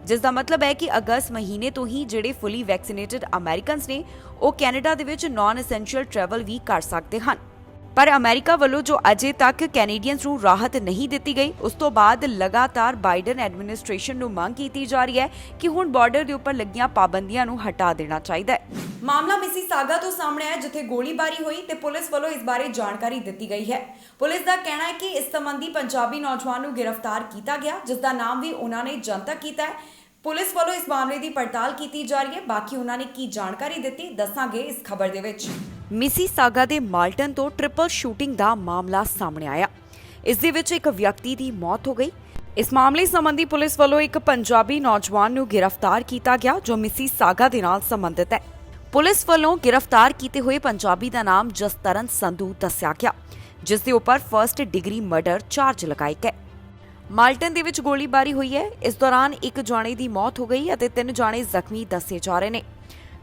ਜਿਸ ਦਾ ਮਤਲਬ ਹੈ ਕਿ ਅਗਸਤ ਮਹੀਨੇ ਤੋਂ ਹੀ ਜਿਹੜੇ ਫੁੱਲੀ ਵੈਕਸੀਨੇਟਡ ਅਮਰੀਕਨਸ ਨੇ ਉਹ ਕੈਨੇਡਾ ਦੇ ਵਿੱਚ ਨਾਨ ਐਸੈਂਸ਼ੀਅਲ ਟਰੈਵਲ ਵੀ ਕਰ ਸਕਦੇ ਹਨ। ਪਰ ਅਮਰੀਕਾ ਵੱਲੋਂ ਜੋ ਅਜੇ ਤੱਕ ਕੈਨੇਡੀਅਨਸ ਨੂੰ ਰਾਹਤ ਨਹੀਂ ਦਿੱਤੀ ਗਈ, ਉਸ ਤੋਂ ਬਾਅਦ ਲਗਾਤਾਰ ਬਾਈਡਨ ਐਡਮਿਨਿਸਟ੍ਰੇਸ਼ਨ ਨੂੰ ਮੰਗ ਕੀਤੀ ਜਾ ਰਹੀ ਹੈ ਕਿ ਹੁਣ ਬਾਰਡਰ ਦੇ ਉੱਪਰ ਲੱਗੀਆਂ ਪਾਬੰਦੀਆਂ ਨੂੰ ਹਟਾ ਦੇਣਾ ਚਾਹੀਦਾ ਹੈ। ਮਾਮਲਾ ਮਿਸੀਸਾਗਾ ਤੋਂ ਸਾਹਮਣੇ ਆਇਆ, ਜਿੱਥੇ ਗੋਲੀਬਾਰੀ ਹੋਈ ਤੇ ਪੁਲਿਸ ਵੱਲੋਂ ਇਸ ਬਾਰੇ ਜਾਣਕਾਰੀ ਦਿੱਤੀ ਗਈ ਹੈ। ਪੁਲਿਸ ਦਾ ਕਹਿਣਾ ਹੈ ਕਿ ਇਸ ਸੰਬੰਧੀ ਪੰਜਾਬੀ ਨੌਜਵਾਨ ਨੂੰ ਗ੍ਰਿਫਤਾਰ ਕੀਤਾ ਗਿਆ, ਜਿਸ ਦਾ ਨਾਮ ਵੀ ਉਹਨਾਂ ਨੇ ਜਨਤਕ ਕੀਤਾ ਹੈ। ਪੁਲਿਸ ਵੱਲੋਂ ਇਸ ਮਾਮਲੇ ਦੀ ਪੜਤਾਲ ਕੀਤੀ ਜਾ ਰਹੀ ਹੈ। ਬਾਕੀ ਉਹਨਾਂ ਨੇ ਕੀ ਜਾਣਕਾਰੀ ਦਿੱਤੀ ਦੱਸਾਂਗੇ ਇਸ ਖਬਰ ਦੇ ਵਿੱਚ। ਮਿਸੀਸਾਗਾ ਦੇ ਮਾਲਟਨ ਤੋਂ ਟ੍ਰਿਪਲ ਸ਼ੂਟਿੰਗ ਦਾ ਮਾਮਲਾ ਸਾਹਮਣੇ ਆਇਆ। ਇਸ ਦੇ ਵਿੱਚ ਇੱਕ ਵਿਅਕਤੀ ਦੀ ਮੌਤ ਹੋ ਗਈ। ਇਸ ਮਾਮਲੇ ਸੰਬੰਧੀ ਪੁਲਿਸ ਵੱਲੋਂ ਇੱਕ ਪੰਜਾਬੀ ਨੌਜਵਾਨ ਨੂੰ ਗ੍ਰਿਫਤਾਰ ਕੀਤਾ ਗਿਆ ਜੋ ਮਿਸੀਸਾਗਾ ਦੇ ਨਾਲ ਸੰਬੰਧਿਤ ਹੈ। ਪੁਲਿਸ ਵੱਲੋਂ ਗ੍ਰਿਫਤਾਰ ਕੀਤੇ ਹੋਏ ਪੰਜਾਬੀ ਦਾ ਨਾਮ ਜਸਤਰਨ ਸੰਧੂ ਦੱਸਿਆ ਗਿਆ, ਜਿਸ ਦੇ ਉੱਪਰ ਫਰਸਟ ਡਿਗਰੀ ਮਰਡਰ ਚਾਰਜ ਲਗਾਏ ਗਏ। ਮਾਲਟਨ ਦੇ ਵਿੱਚ ਗੋਲੀਬਾਰੀ ਹੋਈ ਹੈ। ਇਸ ਦੌਰਾਨ ਇੱਕ ਜਾਣੇ ਦੀ ਮੌਤ ਹੋ ਗਈ ਅਤੇ 3 ਜਾਣੇ ਜ਼ਖਮੀ ਦੱਸੇ ਜਾ ਰਹੇ ਨੇ।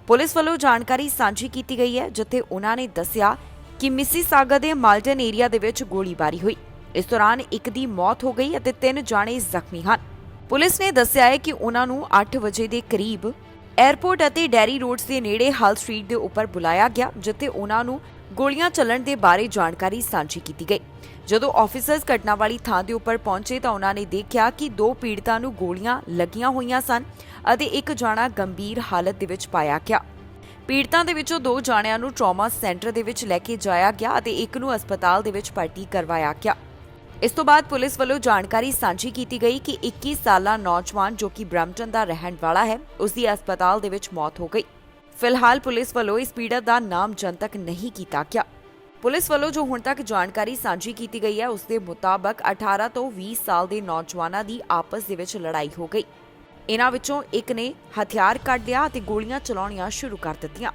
ਪੁਲਿਸ ਵੱਲੋਂ ਜਾਣਕਾਰੀ ਸਾਂਝੀ ਕੀਤੀ ਗਈ ਹੈ, ਜਿੱਥੇ ਉਹਨਾਂ ਨੇ ਦੱਸਿਆ ਕਿ ਮਿਸੀਸਾਗਾ ਦੇ ਮਾਲਟਨ ਏਰੀਆ ਦੇ ਵਿੱਚ ਗੋਲੀਬਾਰੀ ਹੋਈ। ਇਸ ਦੌਰਾਨ ਇੱਕ ਦੀ ਮੌਤ ਹੋ ਗਈ ਅਤੇ 3 ਜਾਣੇ ਜ਼ਖਮੀ ਹਨ। ਪੁਲਿਸ ਨੇ ਦੱਸਿਆ ਹੈ ਕਿ ਉਹਨਾਂ ਨੂੰ 8 ਵਜੇ ਦੇ ਕਰੀਬ 에ਅਰਪੋਰਟ ਅਤੇ ਡੈਰੀ ਰੋਡਸ ਦੇ ਨੇੜੇ ਹਲ ਸਟਰੀਟ ਦੇ ਉੱਪਰ ਬੁਲਾਇਆ ਗਿਆ, ਜਿੱਥੇ ਉਹਨਾਂ ਨੂੰ ਗੋਲੀਆਂ ਚੱਲਣ ਦੇ ਬਾਰੇ ਜਾਣਕਾਰੀ ਸਾਂਝੀ ਕੀਤੀ ਗਈ। ਜਦੋਂ ਆਫੀਸਰਸ ਘਟਨਾ ਵਾਲੀ ਥਾਂ ਦੇ ਉੱਪਰ ਪਹੁੰਚੇ ਤਾਂ ਉਹਨਾਂ ਨੇ ਦੇਖਿਆ ਕਿ 2 ਪੀੜਤਾਂ ਨੂੰ ਗੋਲੀਆਂ ਲੱਗੀਆਂ ਹੋਈਆਂ ਸਨ ਅਤੇ ਇੱਕ ਜਾਣਾ ਗੰਭੀਰ ਹਾਲਤ ਦੇ ਵਿੱਚ ਪਾਇਆ ਗਿਆ। ਪੀੜਤਾਂ ਦੇ ਵਿੱਚੋਂ 2 ਜਾਣਿਆਂ ਨੂੰ ਟਰਾਮਾ ਸੈਂਟਰ ਦੇ ਵਿੱਚ ਲੈ ਕੇ ਜਾਇਆ ਗਿਆ ਅਤੇ ਇੱਕ ਨੂੰ ਹਸਪਤਾਲ ਦੇ ਵਿੱਚ ਭਰਤੀ ਕਰਵਾਇਆ ਗਿਆ। ਇਸ ਤੋਂ ਬਾਅਦ ਪੁਲਿਸ ਵੱਲੋਂ ਜਾਣਕਾਰੀ ਸਾਂਝੀ ਕੀਤੀ ਗਈ ਕਿ 21 ਸਾਲਾ ਨੌਜਵਾਨ ਜੋ ਕਿ ਬ੍ਰੈਂਪਟਨ ਦਾ ਰਹਿਣ ਵਾਲਾ ਹੈ, ਉਸ ਦੀ ਹਸਪਤਾਲ ਦੇ ਵਿੱਚ ਮੌਤ ਹੋ ਗਈ। ਫਿਲਹਾਲ ਪੁਲਿਸ ਵੱਲੋਂ ਇਸ ਪੀੜਤ ਦਾ ਨਾਮ ਜਨਤਕ ਨਹੀਂ ਕੀਤਾ ਗਿਆ। ਪੁਲਿਸ ਵੱਲੋਂ ਜੋ ਹੁਣ ਤੱਕ ਜਾਣਕਾਰੀ ਸਾਂਝੀ ਕੀਤੀ ਗਈ ਹੈ ਉਸ ਦੇ ਮੁਤਾਬਕ 18 ਤੋਂ 20 ਸਾਲ ਦੇ ਨੌਜਵਾਨਾਂ ਦੀ ਆਪਸ ਦੇ ਵਿੱਚ ਲੜਾਈ ਹੋ ਗਈ। ਇਹਨਾਂ ਵਿੱਚੋਂ ਇੱਕ ਨੇ ਹਥਿਆਰ ਕੱਢ ਲਿਆ ਅਤੇ ਗੋਲੀਆਂ ਚਲਾਉਣੀਆਂ ਸ਼ੁਰੂ ਕਰ ਦਿੱਤੀਆਂ।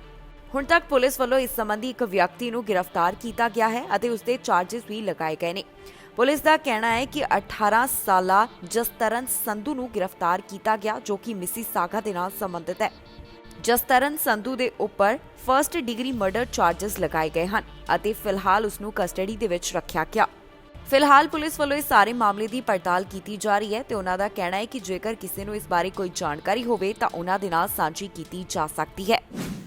ਹੁਣ ਤੱਕ ਪੁਲਿਸ ਵੱਲੋਂ ਇਸ ਸੰਬੰਧੀ ਇੱਕ ਵਿਅਕਤੀ ਨੂੰ ਗ੍ਰਿਫਤਾਰ ਕੀਤਾ ਗਿਆ ਹੈ ਅਤੇ ਉਸ ਦੇ ਚਾਰजेस ਵੀ ਲਗਾਏ ਗਏ ਨੇ। ਪੁਲਿਸ ਦਾ ਕਹਿਣਾ ਹੈ ਕਿ 18 ਸਾਲਾ ਜਸਤਰਨ ਸੰਧੂ ਨੂੰ ਗ੍ਰਿਫਤਾਰ ਕੀਤਾ ਗਿਆ, ਜੋ ਕਿ ਮਿਸੀਸਾਗਾ ਦੇ ਨਾਲ ਸੰਬੰਧਿਤ ਹੈ। ਜਸਤਰਨ ਸੰਧੂ ਦੇ ਉੱਪਰ ਫਰਸਟ ਡਿਗਰੀ ਮਰਡਰ ਚਾਰजेस ਲਗਾਏ ਗਏ ਹਨ ਅਤੇ ਫਿਲਹਾਲ ਉਸ ਨੂੰ ਕਸਟਡੀ ਦੇ ਵਿੱਚ ਰੱਖਿਆ ਗਿਆ। ਫਿਲਹਾਲ ਪੁਲਿਸ ਵੱਲੋਂ ਇਸ ਸਾਰੇ ਮਾਮਲੇ ਦੀ ਪੜਤਾਲ ਕੀਤੀ ਜਾ ਰਹੀ ਹੈ ਤੇ ਉਹਨਾਂ ਦਾ ਕਹਿਣਾ ਹੈ ਕਿ ਜੇਕਰ ਕਿਸੇ ਨੂੰ ਇਸ ਬਾਰੇ ਕੋਈ ਜਾਣਕਾਰੀ ਹੋਵੇ ਤਾਂ ਉਹਨਾਂ ਦੇ ਨਾਲ ਸਾਂਝੀ ਕੀਤੀ ਜਾ ਸਕਦੀ ਹੈ।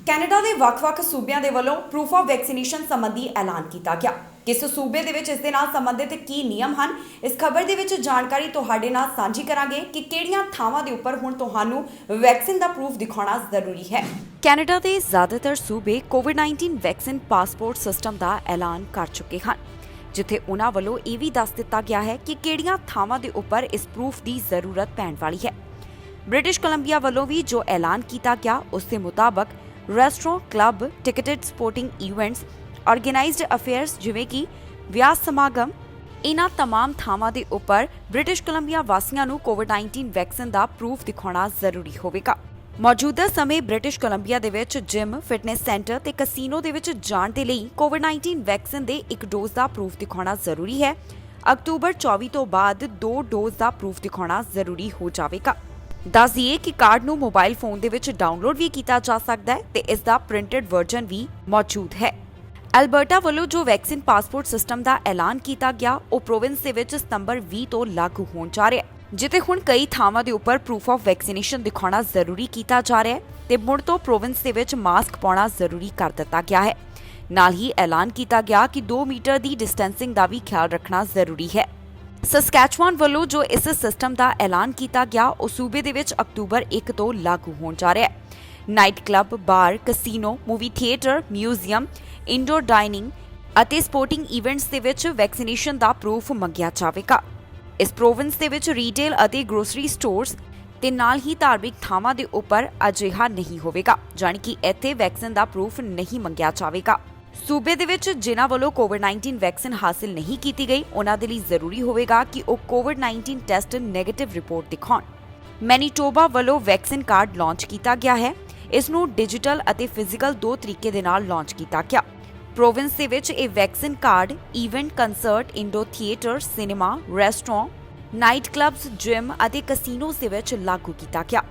ਕੈਨੇਡਾ ਦੇ ਵੱਖ-ਵੱਖ ਸੂਬਿਆਂ ਦੇ ਵੱਲੋਂ ਪ੍ਰੂਫ ਆਫ ਵੈਕਸੀਨੇਸ਼ਨ ਸੰਬੰਧੀ ਐਲਾਨ ਕੀਤਾ ਗਿਆ। ਕਿਸ ਸੂਬੇ ਦੇ ਵਿੱਚ ਇਸ ਦੇ ਨਾਲ ਸੰਬੰਧਿਤ ਕੀ ਨਿਯਮ ਹਨ, ਇਸ ਖਬਰ ਦੇ ਵਿੱਚ ਜਾਣਕਾਰੀ ਤੁਹਾਡੇ ਨਾਲ ਸਾਂਝੀ ਕਰਾਂਗੇ ਕਿ ਕਿਹੜੀਆਂ ਥਾਵਾਂ ਦੇ ਉੱਪਰ ਹੁਣ ਤੁਹਾਨੂੰ ਵੈਕਸੀਨ ਦਾ ਪ੍ਰੂਫ ਦਿਖਾਉਣਾ ਜ਼ਰੂਰੀ ਹੈ। ਕੈਨੇਡਾ ਦੇ ਜ਼ਿਆਦਾਤਰ ਸੂਬੇ ਕੋਵਿਡ-19 ਵੈਕਸੀਨ ਪਾਸਪੋਰਟ ਸਿਸਟਮ ਦਾ ਐਲਾਨ ਕਰ ਚੁੱਕੇ ਹਨ, ਜਿੱਥੇ ਉਹਨਾਂ ਵੱਲੋਂ ਇਹ ਵੀ ਦੱਸ ਦਿੱਤਾ ਗਿਆ ਹੈ ਕਿ ਕਿਹੜੀਆਂ ਥਾਵਾਂ ਦੇ ਉੱਪਰ ਇਸ ਪ੍ਰੂਫ ਦੀ ਜ਼ਰੂਰਤ ਪੈਣ ਵਾਲੀ ਹੈ। ਬ੍ਰਿਟਿਸ਼ ਕੋਲੰਬੀਆ ਵੱਲੋਂ ਵੀ ਜੋ ਐਲਾਨ ਕੀਤਾ ਗਿਆ ਉਸ ਦੇ ਮੁਤਾਬਕ restaurant, club, ticketed sporting events, organised affairs ਜਿਵੇਂ ਕਿ ਵਿਆਹ ਸਮਾਗਮ, ਇਹਨਾਂ तमाम ਥਾਵਾਂ ਦੇ ਉੱਪਰ ਬ੍ਰਿਟਿਸ਼ ਕੋਲੰਬੀਆ ਵਾਸੀਆਂ ਨੂੰ ਕੋਵਿਡ-19 ਵੈਕਸੀਨ ਦਾ ਪ੍ਰੂਫ ਦਿਖਾਉਣਾ ਜ਼ਰੂਰੀ ਹੋਵੇਗਾ। ਮੌਜੂਦਾ ਸਮੇਂ ਬ੍ਰਿਟਿਸ਼ ਕੋਲੰਬੀਆ ਦੇ ਵਿੱਚ ਜਿਮ, ਫਿਟਨੈਸ ਸੈਂਟਰ ਤੇ ਕਸੀਨੋ ਦੇ ਵਿੱਚ ਜਾਣ ਦੇ ਲਈ ਕੋਵਿਡ-19 ਵੈਕਸੀਨ ਦੇ 1 ਡੋਜ਼ ਦਾ ਪ੍ਰੂਫ ਦਿਖਾਉਣਾ ਜ਼ਰੂਰੀ ਹੈ। ਅਕਤੂਬਰ 24 ਤੋਂ ਬਾਅਦ 2 ਡੋਜ਼ ਦਾ ਪ੍ਰੂਫ ਦਿਖਾਉਣਾ ਜ਼ਰੂਰੀ ਹੋ ਜਾਵੇਗਾ। ਦੱਸ ਦਈਏ ਕਿ ਕਾਰਡ ਨੂੰ ਮੋਬਾਈਲ ਫੋਨ ਦੇ ਵਿੱਚ ਡਾਊਨਲੋਡ ਵੀ ਕੀਤਾ ਜਾ ਸਕਦਾ ਹੈ ਤੇ ਇਸ ਦਾ ਪ੍ਰਿੰਟਡ ਵਰਜ਼ਨ ਵੀ ਮੌਜੂਦ ਹੈ। ਐਲਬਰਟਾ ਵੱਲੋਂ ਜੋ ਵੈਕਸੀਨ ਪਾਸਪੋਰਟ ਸਿਸਟਮ ਦਾ ਐਲਾਨ ਕੀਤਾ ਗਿਆ ਉਹ ਪ੍ਰੋਵਿੰਸ ਦੇ ਵਿੱਚ ਸਤੰਬਰ 20 ਤੋਂ ਲਾਗੂ ਹੋਣ ਜਾ ਰਿਹਾ ਹੈ, ਜਿੱਥੇ ਹੁਣ ਕਈ ਥਾਵਾਂ ਦੇ ਉੱਪਰ ਪ੍ਰੂਫ ਆਫ ਵੈਕਸੀਨੇਸ਼ਨ ਦਿਖਾਉਣਾ ਜ਼ਰੂਰੀ ਕੀਤਾ ਜਾ ਰਿਹਾ ਹੈ ਤੇ ਮੁੜ ਤੋਂ ਪ੍ਰੋਵਿੰਸ ਦੇ ਵਿੱਚ ਮਾਸਕ ਪਾਉਣਾ ਜ਼ਰੂਰੀ ਕਰ ਦਿੱਤਾ ਗਿਆ ਹੈ। ਨਾਲ ਹੀ ਐਲਾਨ ਕੀਤਾ ਗਿਆ ਕਿ 2 ਮੀਟਰ ਦੀ ਡਿਸਟੈਂਸਿੰਗ ਦਾ ਵੀ ਖਿਆਲ ਰੱਖਣਾ ਜ਼ਰੂਰੀ ਹੈ। ਸਸਕੈਚੁਆਨ ਵੱਲੋਂ ਜੋ ਇਸ ਸਿਸਟਮ ਦਾ ਐਲਾਨ ਕੀਤਾ ਗਿਆ ਉਹ ਸੂਬੇ ਦੇ ਵਿੱਚ ਅਕਤੂਬਰ 1 ਤੋਂ ਲਾਗੂ ਹੋਣ ਜਾ ਰਿਹਾ ਹੈ। Night club, bar, casino, movie theatre, museum, indoor dining ਅਤੇ ਸਪੋਰਟਿੰਗ ਇਵੈਂਟਸ ਦੇ ਵਿੱਚ ਵੈਕਸੀਨੇਸ਼ਨ ਦਾ ਪ੍ਰੂਫ ਮੰਗਿਆ ਜਾਵੇਗਾ। ਇਸ ਪ੍ਰੋਵਿੰਸ ਦੇ ਵਿੱਚ ਰੀਟੇਲ ਅਤੇ ਗਰੋਸਰੀ ਸਟੋਰਸ ਤੇ ਨਾਲ ਹੀ ਧਾਰਮਿਕ ਥਾਵਾਂ ਦੇ ਉੱਪਰ ਅਜਿਹਾ ਨਹੀਂ ਹੋਵੇਗਾ, ਜਾਣੀ ਕਿ ਇੱਥੇ ਵੈਕਸੀਨ ਦਾ ਪ੍ਰੂਫ ਨਹੀਂ ਮੰਗਿਆ ਜਾਵੇਗਾ। ਸੂਬੇ ਦੇ ਵਿੱਚ ਜਿਨ੍ਹਾਂ ਵੱਲੋਂ ਕੋਵਿਡ-19 ਵੈਕਸੀਨ ਹਾਸਲ ਨਹੀਂ ਕੀਤੀ ਗਈ ਉਹਨਾਂ ਦੇ ਲਈ ਜ਼ਰੂਰੀ ਹੋਵੇਗਾ ਕਿ ਉਹ ਕੋਵਿਡ-19 ਟੈਸਟ ਨੈਗੇਟਿਵ ਰਿਪੋਰਟ ਦਿਖਾਉਣ। ਮੈਨੀਟੋਬਾ ਵੱਲੋਂ ਵੈਕਸੀਨ ਕਾਰਡ ਲਾਂਚ ਕੀਤਾ ਗਿਆ ਹੈ। ਇਸ ਨੂੰ ਡਿਜੀਟਲ ਅਤੇ ਫਿਜ਼ੀਕਲ ਦੋ ਤਰੀਕੇ ਦੇ ਨਾਲ ਲਾਂਚ ਕੀਤਾ ਗਿਆ। ਪ੍ਰੋਵਿੰਸ ਦੇ ਵਿੱਚ ਇਹ vaccine card event, concert, indoor theatre, cinema, restaurant, night clubs, gym ਅਤੇ ਕਸੀਨੋਸ ਦੇ ਵਿੱਚ ਲਾਗੂ ਕੀਤਾ ਗਿਆ।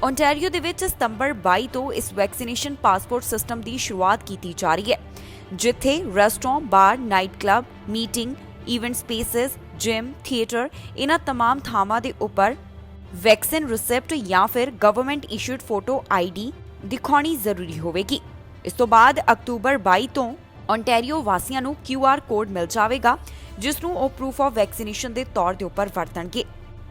ਓਨਟਾਰੀਓ ਦੇ ਵਿੱਚ ਸਤੰਬਰ 22 ਤੋਂ ਇਸ ਵੈਕਸੀਨੇਸ਼ਨ ਪਾਸਪੋਰਟ ਸਿਸਟਮ ਦੀ ਸ਼ੁਰੂਆਤ ਕੀਤੀ ਜਾ ਰਹੀ ਹੈ, ਜਿੱਥੇ restaurant, bar, night club, meeting, event spaces, gym, theatre ਇਹਨਾਂ तमाम ਥਾਵਾਂ ਦੇ ਉੱਪਰ ਵੈਕਸੀਨ ਰਿਸਿਪਟ ਜਾਂ ਫਿਰ ਗਵਰਨਮੈਂਟ ਇਸ਼ੂਡ ਫੋਟੋ ਆਈਡੀ ਦਿਖਾਉਣੀ ਜ਼ਰੂਰੀ ਹੋਵੇਗੀ। ਇਸ ਤੋਂ ਬਾਅਦ ਅਕਤੂਬਰ 22 ਤੋਂ ਓਨਟਾਰੀਓ ਵਾਸੀਆਂ ਨੂੰ QR ਕੋਡ ਮਿਲ ਜਾਵੇਗਾ, ਜਿਸ ਨੂੰ ਉਹ ਪ੍ਰੂਫ ਆਫ ਵੈਕਸੀਨੇਸ਼ਨ ਦੇ ਤੌਰ ਦੇ ਉੱਪਰ ਵਰਤਣਗੇ।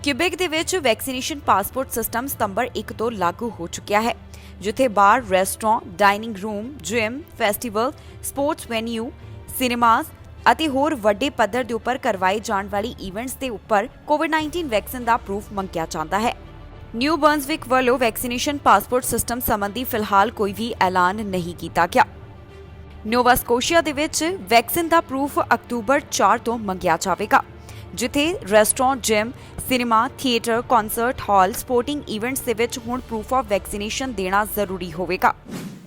ਕਿਊਬੈਕ ਦੇ ਵਿੱਚ ਵੈਕਸੀਨੇਸ਼ਨ ਪਾਸਪੋਰਟ ਸਿਸਟਮ ਸਤੰਬਰ 1 ਤੋਂ ਲਾਗੂ ਹੋ ਚੁੱਕਿਆ ਹੈ, ਜਿੱਥੇ bar, restaurant, dining room, gym, festival, sports venue, cinemas ਅਤੇ ਹੋਰ ਵੱਡੇ ਪੱਧਰ ਦੇ ਉੱਪਰ ਕਰਵਾਏ ਜਾਣ ਵਾਲੀ ਇਵੈਂਟਸ ਦੇ ਉੱਪਰ ਕੋਵਿਡ-19 ਵੈਕਸੀਨ ਦਾ ਪ੍ਰੂਫ ਮੰਗਿਆ ਜਾਂਦਾ ਹੈ। ਨਿਊ ਬਰਨਸਵਿਕ ਵੱਲੋਂ ਵੈਕਸੀਨੇਸ਼ਨ ਪਾਸਪੋਰਟ ਸਿਸਟਮ ਸੰਬੰਧੀ ਫਿਲਹਾਲ ਕੋਈ ਵੀ ਐਲਾਨ ਨਹੀਂ ਕੀਤਾ ਗਿਆ। ਨੋਵਾ ਸਕੋਸ਼ੀਆ ਦੇ ਵਿੱਚ ਵੈਕਸੀਨ ਦਾ ਪ੍ਰੂਫ ਅਕਤੂਬਰ 4 ਤੋਂ ਮੰਗਿਆ ਜਾਵੇਗਾ, ਜਿੱਥੇ restaurant, gym, cinema, theatre, concert hall, sporting events ਦੇ ਵਿੱਚ ਹੁਣ ਪ੍ਰੂਫ ਆਫ ਵੈਕਸੀਨੇਸ਼ਨ ਦੇਣਾ ਜ਼ਰੂਰੀ ਹੋਵੇਗਾ।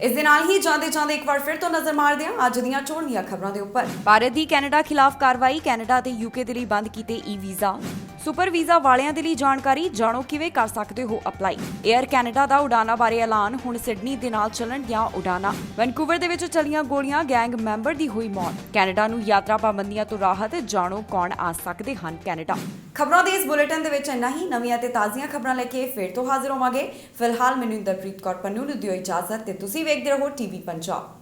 ਇਸ ਦੇ ਨਾਲ ਹੀ ਜਾਂਦੇ ਇੱਕ ਵਾਰ ਫਿਰ ਤੋਂ ਨਜ਼ਰ ਮਾਰਦੇ ਹਾਂ ਅੱਜ ਦੀਆਂ ਚੋਣਵੀਆਂ ਖਬਰਾਂ ਦੇ ਉੱਪਰ। ਭਾਰਤ ਦੀ ਕੈਨੇਡਾ ਖਿਲਾਫ ਕਾਰਵਾਈ, ਕੈਨੇਡਾ ਅਤੇ ਯੂਕੇ ਦੇ ਲਈ ਬੰਦ ਕੀਤੇ ਵੀਜ਼ਾ। ਸੁਪਰ ਵੀਜ਼ਾ ਵਾਲਿਆਂ ਦੇ ਲਈ ਜਾਣਕਾਰੀ, ਜਾਣੋ ਕਿਵੇਂ ਕਰ ਸਕਦੇ ਹੋ ਅਪਲਾਈ। 에ਅਰ ਕੈਨੇਡਾ ਦਾ ਉਡਾਨਾਂ ਬਾਰੇ ਐਲਾਨ, ਹੁਣ ਸਿਡਨੀ ਦੇ ਨਾਲ ਚੱਲਣਗੀਆਂ ਉਡਾਨਾਂ। ਵੈਨਕੂਵਰ ਦੇ ਵਿੱਚ ਚੱਲੀਆਂ ਗੋਲੀਆਂ, ਗੈਂਗ ਮੈਂਬਰ ਦੀ ਹੋਈ ਮੌਤ। ਕੈਨੇਡਾ ਨੂੰ ਯਾਤਰਾ ਪਾਬੰਦੀਆਂ ਤੋਂ ਰਾਹਤ, ਜਾਣੋ ਕੌਣ ਆ ਸਕਦੇ ਹਨ ਕੈਨੇਡਾ। ਖਬਰਾਂ ਦੇ ਇਸ ਬੁਲੇਟਿਨ ਦੇ ਵਿੱਚ ਇੰਨਾ ਹੀ। ਨਵੀਆਂ ਤੇ ਤਾਜ਼ੀਆਂ ਖਬਰਾਂ ਲੈ ਕੇ ਫਿਰ ਤੋਂ ਹਾਜ਼ਰ ਹੋਵਾਂਗੇ। ਫਿਲਹਾਲ ਮੈਨੂੰ ਇੰਦਰਪ੍ਰੀਤ ਕੌਰ ਪੰਨੂ ਨੂੰ ਦਿਓ ਇਜਾਜ਼ਤ ਤੇ ਤੁਸੀਂ ਵੇਖਦੇ ਰਹੋ TV ਪੰਜਾਬ।